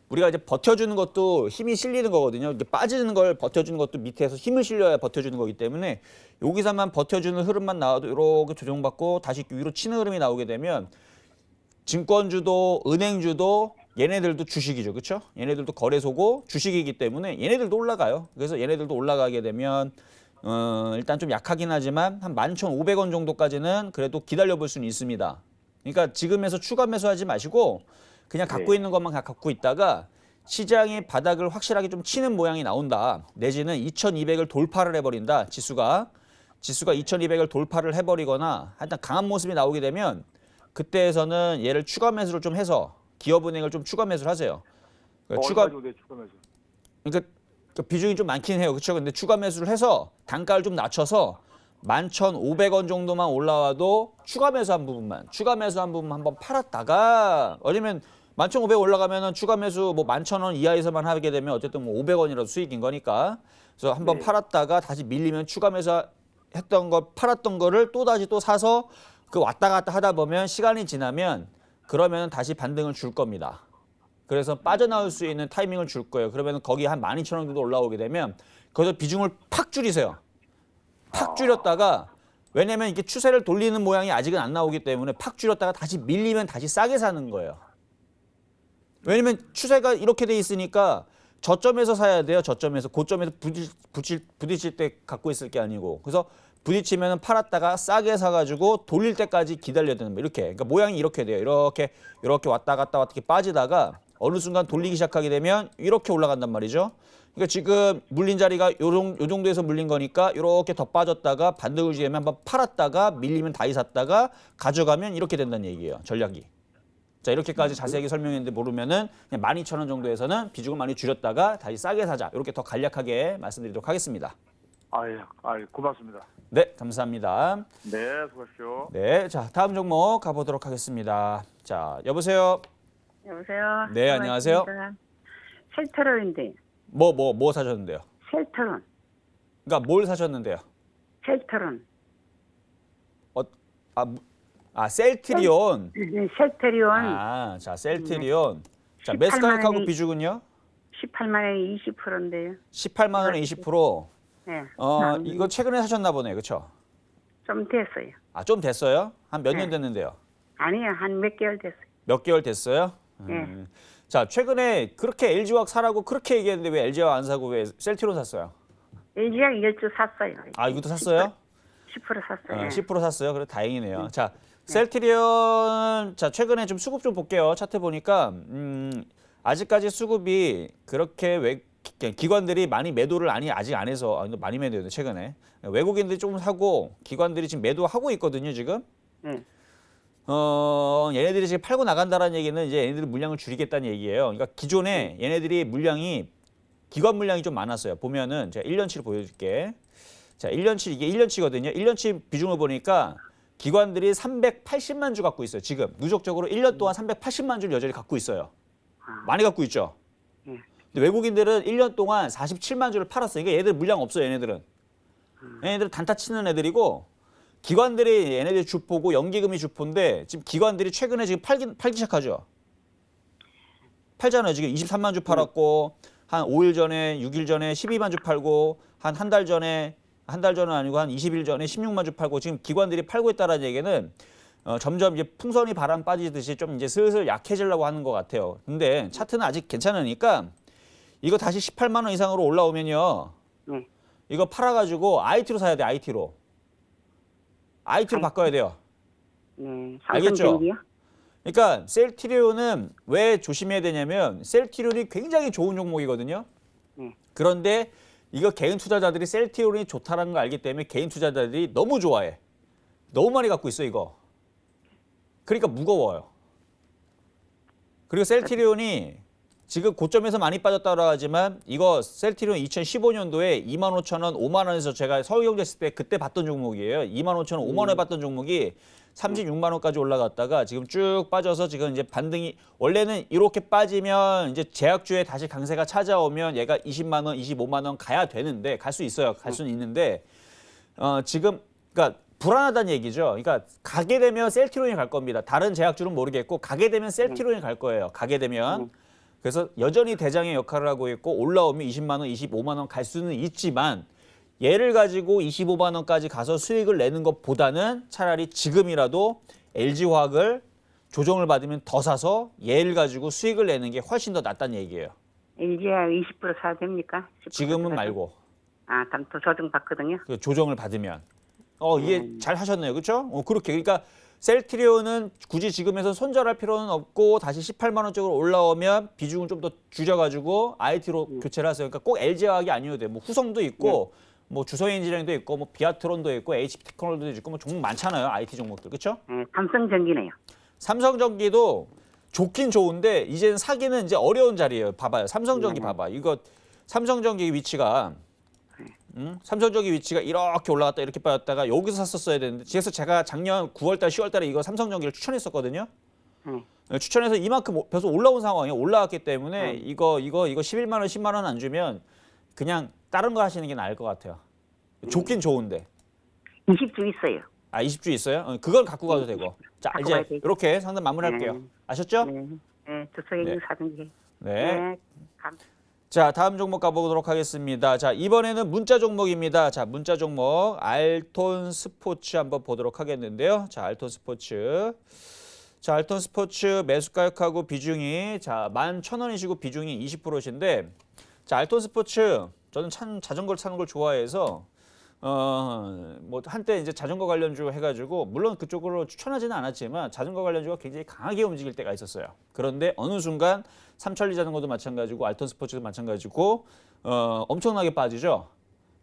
우리가 이제 버텨주는 것도 힘이 실리는 거거든요. 이게 빠지는 걸 버텨주는 것도 밑에서 힘을 실려야 버텨주는 거기 때문에 여기서만 버텨주는 흐름만 나와도 이렇게 조정받고 다시 위로 치는 흐름이 나오게 되면 증권주도 은행주도 얘네들도 주식이죠. 그렇죠? 얘네들도 거래소고 주식이기 때문에 얘네들도 올라가요. 그래서 얘네들도 올라가게 되면 일단 좀 약하긴 하지만 한 11,500원 정도까지는 그래도 기다려볼 수는 있습니다. 그러니까 지금에서 추가 매수하지 마시고 그냥 갖고 있는 것만 갖고 있다가 시장이 바닥을 확실하게 좀 치는 모양이 나온다. 내지는 2200을 돌파를 해버린다. 지수가 2200을 돌파를 해버리거나 하여튼 강한 모습이 나오게 되면 그때에서는 얘를 추가 매수를 좀 해서 기업은행을 좀 추가 매수를 하세요. 그러니까 추가 매수. 그러니까 그 비중이 좀 많긴 해요. 그렇죠? 근데 추가 매수를 해서 단가를 좀 낮춰서 11,500원 정도만 올라와도 추가 매수한 부분만 한번 팔았다가 아니면 11,500 올라가면은 추가 매수 뭐 11,000원 이하에서만 하게 되면 어쨌든 뭐 500원이라도 수익인 거니까 그래서 한번 팔았다가 다시 밀리면 추가 매수했던 거 팔았던 거를 또 다시 또 사서 그 왔다 갔다 하다 보면 시간이 지나면 그러면 다시 반등을 줄 겁니다. 그래서 빠져나올 수 있는 타이밍을 줄 거예요. 그러면 거기 한 12,000원 정도 올라오게 되면 거기서 비중을 팍 줄이세요. 팍 줄였다가 왜냐면 이게 추세를 돌리는 모양이 아직은 안 나오기 때문에 팍 줄였다가 다시 밀리면 다시 싸게 사는 거예요. 왜냐면 추세가 이렇게 돼 있으니까 저점에서 사야 돼요. 저점에서 고점에서 부딪힐 때 갖고 있을 게 아니고 그래서 부딪히면 팔았다가 싸게 사가지고 돌릴 때까지 기다려야 되는 거예요. 이렇게 그러니까 모양이 이렇게 돼요. 이렇게 왔다 갔다 이렇게 빠지다가 어느 순간 돌리기 시작하게 되면 이렇게 올라간단 말이죠. 그러니까 지금 물린 자리가 요 정도에서 물린 거니까 이렇게 더 빠졌다가 반등을 주면 한번 팔았다가 밀리면 다시 샀다가 가져가면 이렇게 된다는 얘기예요. 전략이. 자 이렇게까지 자세하게 설명했는데 모르면은 그냥 12,000원 정도에서는 비중을 많이 줄였다가 다시 싸게 사자. 이렇게 더 간략하게 말씀드리도록 하겠습니다. 고맙습니다. 네, 감사합니다. 네, 수고하십시오. 네, 자 다음 종목 가보도록 하겠습니다. 자 여보세요. 여보세요. 네, 안녕하세요. 셀트론인데. 뭐 사셨는데요? 셀트론. 그러니까 뭘 사셨는데요? 셀트론. 셀트리온. 네, 셀트리온. 자 셀트리온. 자 매수 가격하고 비중은요? 18만 원에 20%인데요. 18만 원에 20%. 네. 이거 최근에 사셨나 보네, 그렇죠? 좀 됐어요. 좀 됐어요? 한 몇 년 네. 됐는데요? 아니요, 한 몇 개월 됐어요. 몇 개월 됐어요? 네. 자 최근에 그렇게 LG화학 사라고 그렇게 얘기했는데 왜 LG화학 안 사고 왜 셀트리온 샀어요? LG가 10주 샀어요. 이것도 샀어요? 10% 샀어요. 10% 샀어요. 그래 다행이네요. 자, 셀트리온 자, 최근에 좀 수급 좀 볼게요. 차트 보니까 아직까지 수급이 그렇게 기관들이 많이 매도를 아직 안 해서 많이 매도했는데 최근에 외국인들이 조금 사고 기관들이 지금 매도하고 있거든요, 지금. 얘네들이 지금 팔고 나간다라는 얘기는 이제 얘네들이 물량을 줄이겠다는 얘기예요. 그러니까 기존에 얘네들이 기관 물량이 좀 많았어요. 보면은 제가 1년치를 보여줄게. 자, 1년치 이게 1년치거든요. 1년치 비중을 보니까 기관들이 380만 주 갖고 있어요. 지금 누적적으로 1년 동안 380만 주를 여전히 갖고 있어요. 많이 갖고 있죠. 근데 외국인들은 1년 동안 47만 주를 팔았어요. 그러니까 얘들 물량 없어요. 얘네들은 단타 치는 애들이고 기관들이 얘네들 주포고 연기금이 주포인데 지금 기관들이 최근에 지금 팔기 시작하죠. 팔잖아요. 지금 23만 주 팔았고 한 5일 전에 6일 전에 12만 주 팔고 한 달 전에 아니고 한 20일 전에 16만 주 팔고 지금 기관들이 팔고 있다는 얘기는 점점 이제 풍선이 바람 빠지듯이 좀 이제 슬슬 약해지려고 하는 것 같아요. 근데 차트는 아직 괜찮으니까 이거 다시 18만 원 이상으로 올라오면요. 이거 팔아가지고 IT로 사야 돼. IT로 바꿔야 돼요. 알겠죠? 그러니까 셀트리온은 왜 조심해야 되냐면 셀트리온이 굉장히 좋은 종목이거든요. 그런데 이거 개인 투자자들이 셀트리온이 좋다는 걸 알기 때문에 개인 투자자들이 너무 좋아해. 너무 많이 갖고 있어 이거. 그러니까 무거워요. 그리고 셀트리온이 지금 고점에서 많이 빠졌다고 하지만 이거 셀트리온 2015년도에 25,000원, 5만 원에서 제가 서울경제 했을 때 그때 봤던 종목이에요. 25,000원, 5만 원에 봤던 종목이 36만 원까지 올라갔다가 지금 쭉 빠져서 지금 이제 반등이 원래는 이렇게 빠지면 이제 제약주에 다시 강세가 찾아오면 얘가 20만 원, 25만 원 가야 되는데 갈 수 있어요. 갈 수는 있는데 지금 그러니까 불안하다는 얘기죠. 그러니까 가게 되면 셀트리온이 갈 겁니다. 다른 제약주는 모르겠고 가게 되면 셀트리온이 갈 거예요. 가게 되면. 그래서 여전히 대장의 역할을 하고 있고 올라오면 20만 원, 25만 원 갈 수는 있지만 얘를 가지고 25만 원까지 가서 수익을 내는 것보다는 차라리 지금이라도 LG화학을 조정을 받으면 더 사서 얘를 가지고 수익을 내는 게 훨씬 더 낫다는 얘기예요. LG가 20% 사야 됩니까? 지금은 말고. 다음 또 조정 받거든요. 조정을 받으면. 이해 잘 하셨네요. 그렇죠? 그렇게. 그러니까 셀트리온은 굳이 지금에서 손절할 필요는 없고 다시 18만 원 쪽으로 올라오면 비중을 좀 더 줄여가지고 IT로 교체를 하세요. 그러니까 꼭 LG화학이 아니어도 돼. 뭐 후성도 있고 뭐 주성엔지니어링도 있고 뭐 비아트론도 있고 HP 테크놀로지도 있고 뭐 종목 많잖아요. IT 종목들. 그렇죠? 삼성전기네요. 삼성전기도 좋긴 좋은데 이제는 사기는 이제 어려운 자리예요. 봐봐요. 삼성전기 봐봐. 이거 삼성전기 위치가 삼성전기 위치가 이렇게 올라갔다 이렇게 빠졌다가 여기서 샀었어야 되는데 그래서 제가 작년 9월달 10월달에 이거 삼성전기를 추천했었거든요. 추천해서 이만큼 벌써 올라온 상황이에요. 올라왔기 때문에 이거 11만 원 10만 원 안 주면 그냥 다른 거 하시는 게 나을 것 같아요. 좋긴 좋은데. 20주 있어요. 아 20주 있어요? 그걸 갖고 가도 되고. 자 갖고 이제 가야 되죠. 이렇게 상담 마무리할게요. 아셨죠? 네. 주성이 네. 사등기. 네. 자, 다음 종목 가보도록 하겠습니다. 자, 이번에는 문자 종목입니다. 자, 문자 종목 알톤 스포츠 한번 보도록 하겠는데요. 자, 알톤 스포츠. 자, 알톤 스포츠 매수가격하고 비중이 자, 11,000원이시고 비중이 20%신데 자, 알톤 스포츠 저는 참 자전거를 타는 걸 좋아해서 뭐 한때 이제 자전거 관련주 해가지고 물론 그쪽으로 추천하지는 않았지만 자전거 관련주가 굉장히 강하게 움직일 때가 있었어요. 그런데 어느 순간 삼천리 자전거도 마찬가지고 알톤 스포츠도 마찬가지고 엄청나게 빠지죠.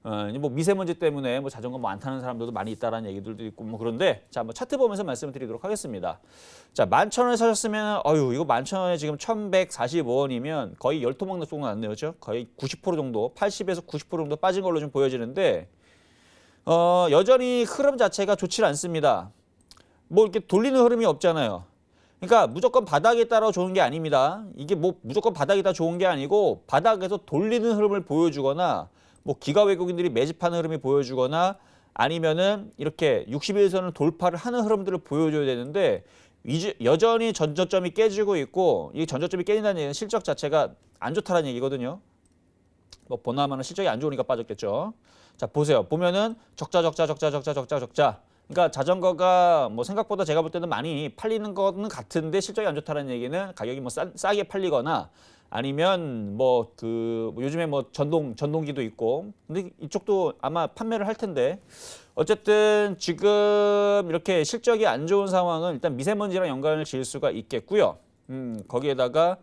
뭐 미세먼지 때문에 뭐 자전거 뭐 안 타는 사람들도 많이 있다라는 얘기들도 있고 뭐 그런데 자, 뭐 차트 보면서 말씀을 드리도록 하겠습니다. 자, 11,000원에 사셨으면 이거 11,000원에 지금 1,145원이면 거의 열토막락 정도 났네요. 그렇죠? 거의 90% 정도, 80에서 90% 정도 빠진 걸로 좀 보여지는데 여전히 흐름 자체가 좋지 않습니다. 뭐 이렇게 돌리는 흐름이 없잖아요. 그러니까 무조건 바닥에 따라 좋은 게 아닙니다. 이게 뭐 무조건 바닥이 다 좋은 게 아니고 바닥에서 돌리는 흐름을 보여주거나 뭐 기가 외국인들이 매집하는 흐름이 보여주거나 아니면은 이렇게 61선을 돌파를 하는 흐름들을 보여줘야 되는데 여전히 전저점이 깨지고 있고 이 전저점이 깨진다는 얘기는 실적 자체가 안 좋다는 얘기거든요. 뭐 보나마나 실적이 안 좋으니까 빠졌겠죠. 자, 보세요. 보면은 적자. 그러니까 자전거가 뭐 생각보다 제가 볼 때는 많이 팔리는 거는 같은데 실적이 안 좋다는 얘기는 가격이 뭐 싸게 팔리거나 아니면 뭐 요즘에 뭐 전동기도 있고 근데 이쪽도 아마 판매를 할 텐데 어쨌든 지금 이렇게 실적이 안 좋은 상황은 일단 미세먼지랑 연관을 지을 수가 있겠고요. 거기에다가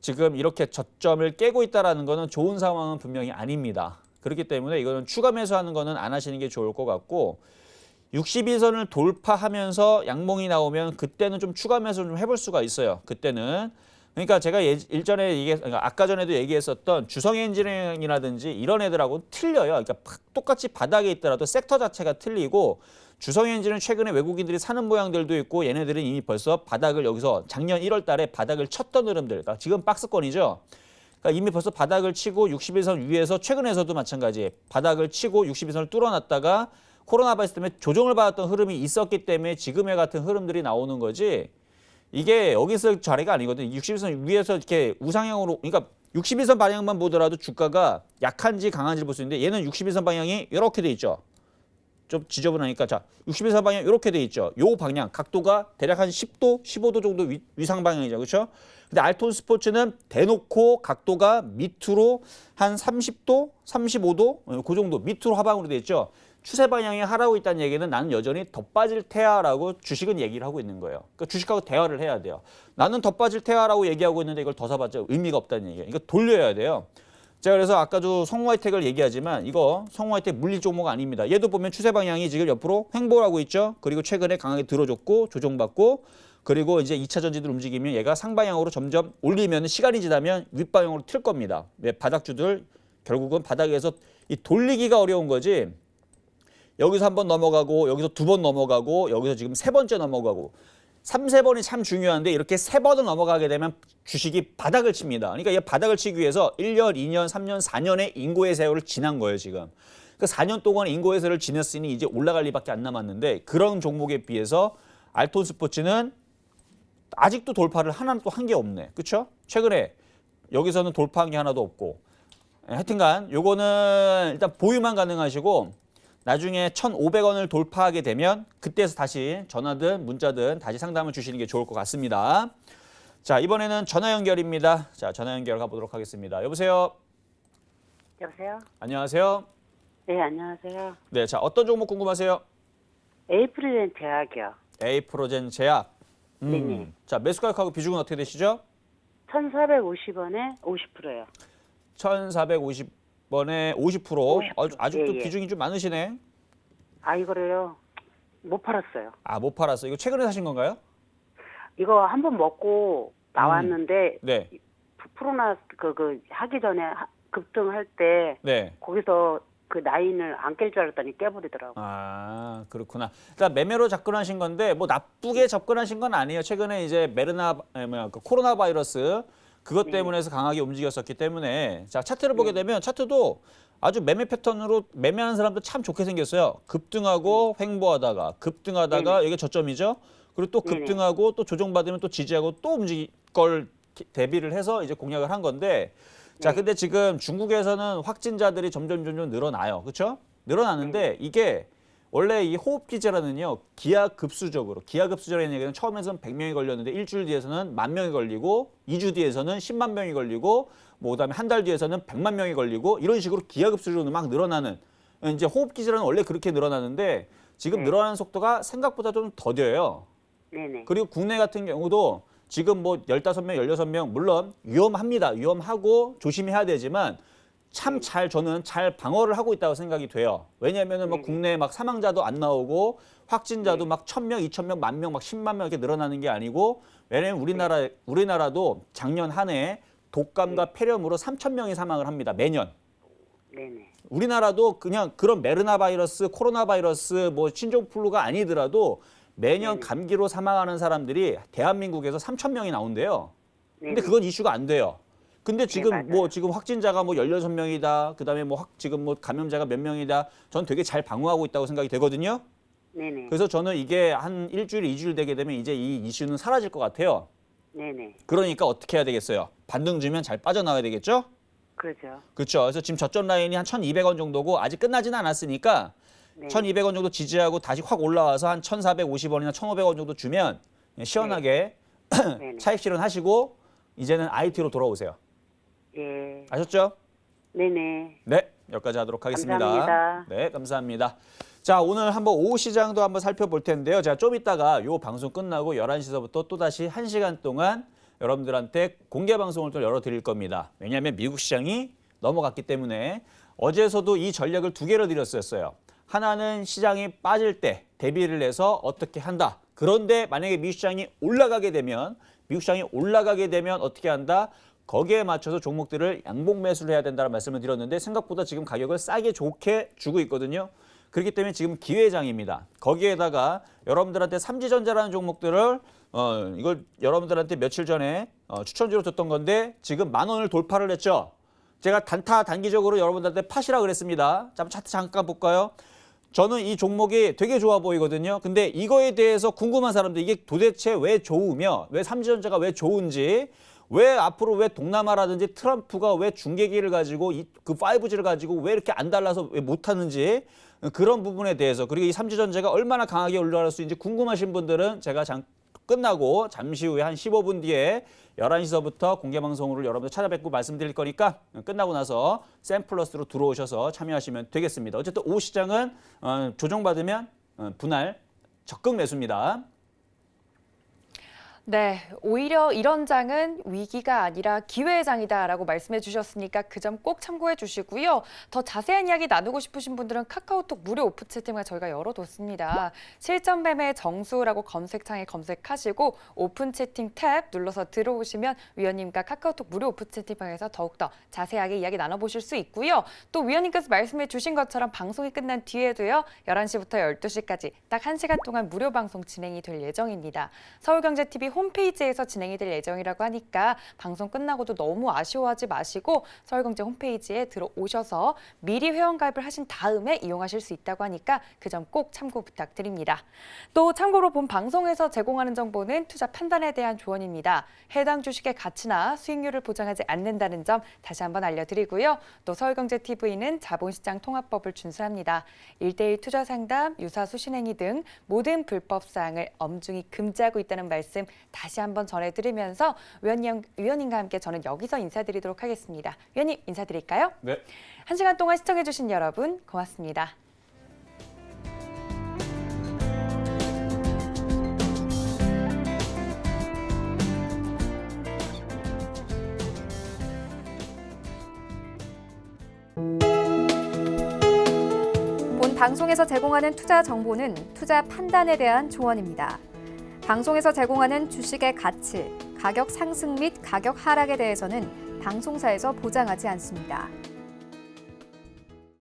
지금 이렇게 저점을 깨고 있다라는 거는 좋은 상황은 분명히 아닙니다. 그렇기 때문에 이거는 추가 매수하는 거는 안 하시는 게 좋을 것 같고 62선을 돌파하면서 양봉이 나오면 그때는 좀 추가 매수를 좀 해볼 수가 있어요. 그때는 그러니까 제가 그러니까 아까 전에도 얘기했었던 주성엔지니어링이라든지 이런 애들하고 틀려요. 그러니까 똑같이 바닥에 있더라도 섹터 자체가 틀리고 주성엔진은 최근에 외국인들이 사는 모양들도 있고 얘네들은 이미 벌써 바닥을 여기서 작년 1월 달에 바닥을 쳤던 흐름들 그러니까 지금 박스권이죠. 그러니까 이미 벌써 바닥을 치고 61선 위에서 최근에서도 마찬가지 바닥을 치고 61선을 뚫어놨다가 코로나 바이러스 때문에 조정을 받았던 흐름이 있었기 때문에 지금의 같은 흐름들이 나오는 거지 이게 여기서 자리가 아니거든요. 61선 위에서 이렇게 우상향으로 그러니까 61선 방향만 보더라도 주가가 약한지 강한지를 볼 수 있는데 얘는 61선 방향이 이렇게 돼 있죠. 좀 지저분하니까 자 61선 방향 이렇게 돼 있죠. 요 방향 각도가 대략 한 10도, 15도 정도 위상 방향이죠. 그렇죠? 근데 알톤 스포츠는 대놓고 각도가 밑으로 한 30도, 35도 그 정도 밑으로 하방으로 돼 있죠. 추세 방향이 하락하고 있다는 얘기는 나는 여전히 더 빠질 테야라고 주식은 얘기를 하고 있는 거예요. 그러니까 주식하고 대화를 해야 돼요. 나는 더 빠질 테야라고 얘기하고 있는데 이걸 더 사봤자 의미가 없다는 얘기예요. 이거 돌려야 돼요. 자, 그래서 아까도 성우하이텍을 얘기하지만 이거 성우하이텍 물릴 종목 아닙니다. 얘도 보면 추세 방향이 지금 옆으로 횡보를 하고 있죠. 그리고 최근에 강하게 들어줬고 조정받고 그리고 이제 2차 전지들 움직이면 얘가 상방향으로 점점 올리면 시간이 지나면 윗방향으로 튈 겁니다. 바닥주들 결국은 바닥에서 이 돌리기가 어려운 거지. 여기서 한 번 넘어가고 여기서 두 번 넘어가고 여기서 지금 세 번째 넘어가고 3~4번이 참 중요한데 이렇게 3번을 넘어가게 되면 주식이 바닥을 칩니다. 그러니까 이 바닥을 치기 위해서 1년, 2년, 3년, 4년의 인고의 세월을 지난 거예요, 지금. 그 4년 동안 인고의 세월을 지났으니 이제 올라갈 리밖에 안 남았는데 그런 종목에 비해서 알톤 스포츠는 아직도 돌파를 하나는 또 한 게 없네. 그렇죠? 최근에 여기서는 돌파한 게 하나도 없고. 하여튼간 요거는 일단 보유만 가능하시고 나중에 1,500원을 돌파하게 되면 그때서 다시 전화든 문자든 다시 상담을 주시는 게 좋을 것 같습니다. 자, 이번에는 전화 연결입니다. 자, 전화 연결 가보도록 하겠습니다. 여보세요? 여보세요? 안녕하세요? 네, 안녕하세요. 네, 자, 어떤 종목 궁금하세요? 에이프릴은 제약이요. 에이프로젠 제약. 네네. 자, 매수 가격하고 비중은 어떻게 되시죠? 1,450원에 50%요. 1,450원에 50%. 50%. 아직도 예, 예. 비중이 좀 많으시네. 아, 이거를요. 못 팔았어요. 아, 못 팔았어. 이거 최근에 사신 건가요? 이거 한 번 먹고 나왔는데 네. 프로나 하기 전에 급등할 때 네. 거기서 그 라인을 안 깰 줄 알았더니 깨버리더라고. 아, 그렇구나. 일단 매매로 접근하신 건데 뭐 나쁘게 접근하신 건 아니에요. 최근에 이제 코로나 바이러스 그것 네. 때문에 해서 강하게 움직였었기 때문에 자, 차트를 보게 되면 차트도 아주 매매 패턴으로 매매하는 사람도 참 좋게 생겼어요. 급등하고 횡보하다가 급등하다가 이게 저점이죠. 그리고 또 네네. 급등하고 또 조정받으면 또 지지하고 또 움직일 걸 대비를 해서 이제 공략을 한 건데 자, 근데 지금 중국에서는 확진자들이 점점 늘어나요. 그렇죠? 늘어나는데 이게 원래 이 호흡기제라는요. 기하급수적이라는 얘기는 처음에서는 100명이 걸렸는데 일주일 뒤에서는 10,000명이 걸리고 2주 뒤에서는 10만 명이 걸리고 뭐 그다음에 한 달 뒤에서는 100만 명이 걸리고 이런 식으로 기하급수적으로 막 늘어나는 이제 호흡기제라는 원래 그렇게 늘어나는데 지금 늘어나는 속도가 생각보다 좀 더뎌요. 네네. 그리고 국내 같은 경우도 지금 뭐 15명, 16명 물론 위험합니다. 위험하고 조심해야 되지만 참 저는 잘 방어를 하고 있다고 생각이 돼요. 왜냐하면은 뭐 국내 막 사망자도 안 나오고 확진자도 막 1,000명, 2,000명, 10,000명, 막 10만 명 이렇게 늘어나는 게 아니고 왜냐면 우리나라도 작년 한 해 독감과 폐렴으로 3,000명이 사망을 합니다. 매년. 네네. 우리나라도 그냥 그런 메르나 바이러스, 코로나 바이러스, 뭐 신종플루가 아니더라도 매년 감기로 사망하는 사람들이 대한민국에서 3,000명이 나온대요. 근데 그건 이슈가 안 돼요. 근데 지금 맞아요. 지금 확진자가 뭐 16명이다. 그다음에 지금 뭐 감염자가 몇 명이다. 전 되게 잘 방어하고 있다고 생각이 되거든요. 네네. 그래서 저는 이게 한 일주일, 2주일 되게 되면 이제 이 이슈는 사라질 것 같아요. 네네. 그러니까 어떻게 해야 되겠어요? 반등 주면 잘 빠져나와야 되겠죠? 그렇죠. 그렇죠. 그래서 지금 저점 라인이 한 1,200원 정도고 아직 끝나지는 않았으니까 네. 1,200원 정도 지지하고 다시 확 올라와서 한 1,450원이나 1,500원 정도 주면 시원하게 네네. 차익 실현하시고 이제는 IT로 돌아오세요. 예. 아셨죠? 네네. 네, 여기까지 하도록 하겠습니다. 감사합니다. 네, 감사합니다. 자, 오늘 한번 오후 시장도 한번 살펴볼 텐데요. 제가 좀 이따가 요 방송 끝나고 11시서부터 또다시 1시간 동안 여러분들한테 공개 방송을 또 열어드릴 겁니다. 왜냐하면 미국 시장이 넘어갔기 때문에 어제서도 이 전략을 2개를 드렸었어요. 하나는 시장이 빠질 때 대비를 해서 어떻게 한다. 그런데 만약에 미국 시장이 올라가게 되면 어떻게 한다? 거기에 맞춰서 종목들을 양봉 매수를 해야 된다는 말씀을 드렸는데 생각보다 지금 가격을 싸게 좋게 주고 있거든요. 그렇기 때문에 지금 기회장입니다. 거기에다가 여러분들한테 삼지전자라는 종목들을 이걸 여러분들한테 며칠 전에 추천주로 줬던 건데 지금 10,000원을 돌파를 했죠. 제가 단기적으로 여러분들한테 파시라 그랬습니다. 자, 차트 잠깐 볼까요? 저는 이 종목이 되게 좋아 보이거든요. 근데 이거에 대해서 궁금한 사람들 이게 도대체 왜 좋으며 왜 삼지전자가 왜 좋은지 왜 앞으로 왜 동남아라든지 트럼프가 왜 중계기를 가지고 그 5G를 가지고 왜 이렇게 안 달라서 왜 못하는지 그런 부분에 대해서 그리고 이 삼지전자가 얼마나 강하게 올라갈 수 있는지 궁금하신 분들은 제가 끝나고 잠시 후에 한 15분 뒤에 11시서부터 공개방송으로 여러분들 찾아뵙고 말씀드릴 거니까 끝나고 나서 샘플러스로 들어오셔서 참여하시면 되겠습니다. 어쨌든 오후 시장은 조정받으면 분할 적극 매수입니다. 네, 오히려 이런 장은 위기가 아니라 기회의 장이다라고 말씀해 주셨으니까 그 점 꼭 참고해 주시고요. 더 자세한 이야기 나누고 싶으신 분들은 카카오톡 무료 오픈 채팅을 저희가 열어뒀습니다. 실전 매매 정수라고 검색창에 검색하시고 오픈 채팅 탭 눌러서 들어오시면 위원님과 카카오톡 무료 오픈 채팅방에서 더욱더 자세하게 이야기 나눠보실 수 있고요. 또 위원님께서 말씀해 주신 것처럼 방송이 끝난 뒤에도요. 11시부터 12시까지 딱 1시간 동안 무료 방송 진행이 될 예정입니다. 서울경제TV 홈페이지에서 진행이 될 예정이라고 하니까 방송 끝나고도 너무 아쉬워하지 마시고 서울경제 홈페이지에 들어오셔서 미리 회원가입을 하신 다음에 이용하실 수 있다고 하니까 그 점 꼭 참고 부탁드립니다. 또 참고로 본 방송에서 제공하는 정보는 투자 판단에 대한 조언입니다. 해당 주식의 가치나 수익률을 보장하지 않는다는 점 다시 한번 알려드리고요. 또 서울경제TV는 자본시장 통합법을 준수합니다. 1:1 투자 상담, 유사 수신행위 등 모든 불법 사항을 엄중히 금지하고 있다는 말씀 다시 한번 전해드리면서 위원님과 함께 저는 여기서 인사드리도록 하겠습니다. 위원님 인사드릴까요? 네. 1시간 동안 시청해주신 여러분 고맙습니다. 방송에서 제공하는 투자 정보는 투자 판단에 대한 조언입니다. 방송에서 제공하는 주식의 가치, 가격 상승 및 가격 하락에 대해서는 방송사에서 보장하지 않습니다.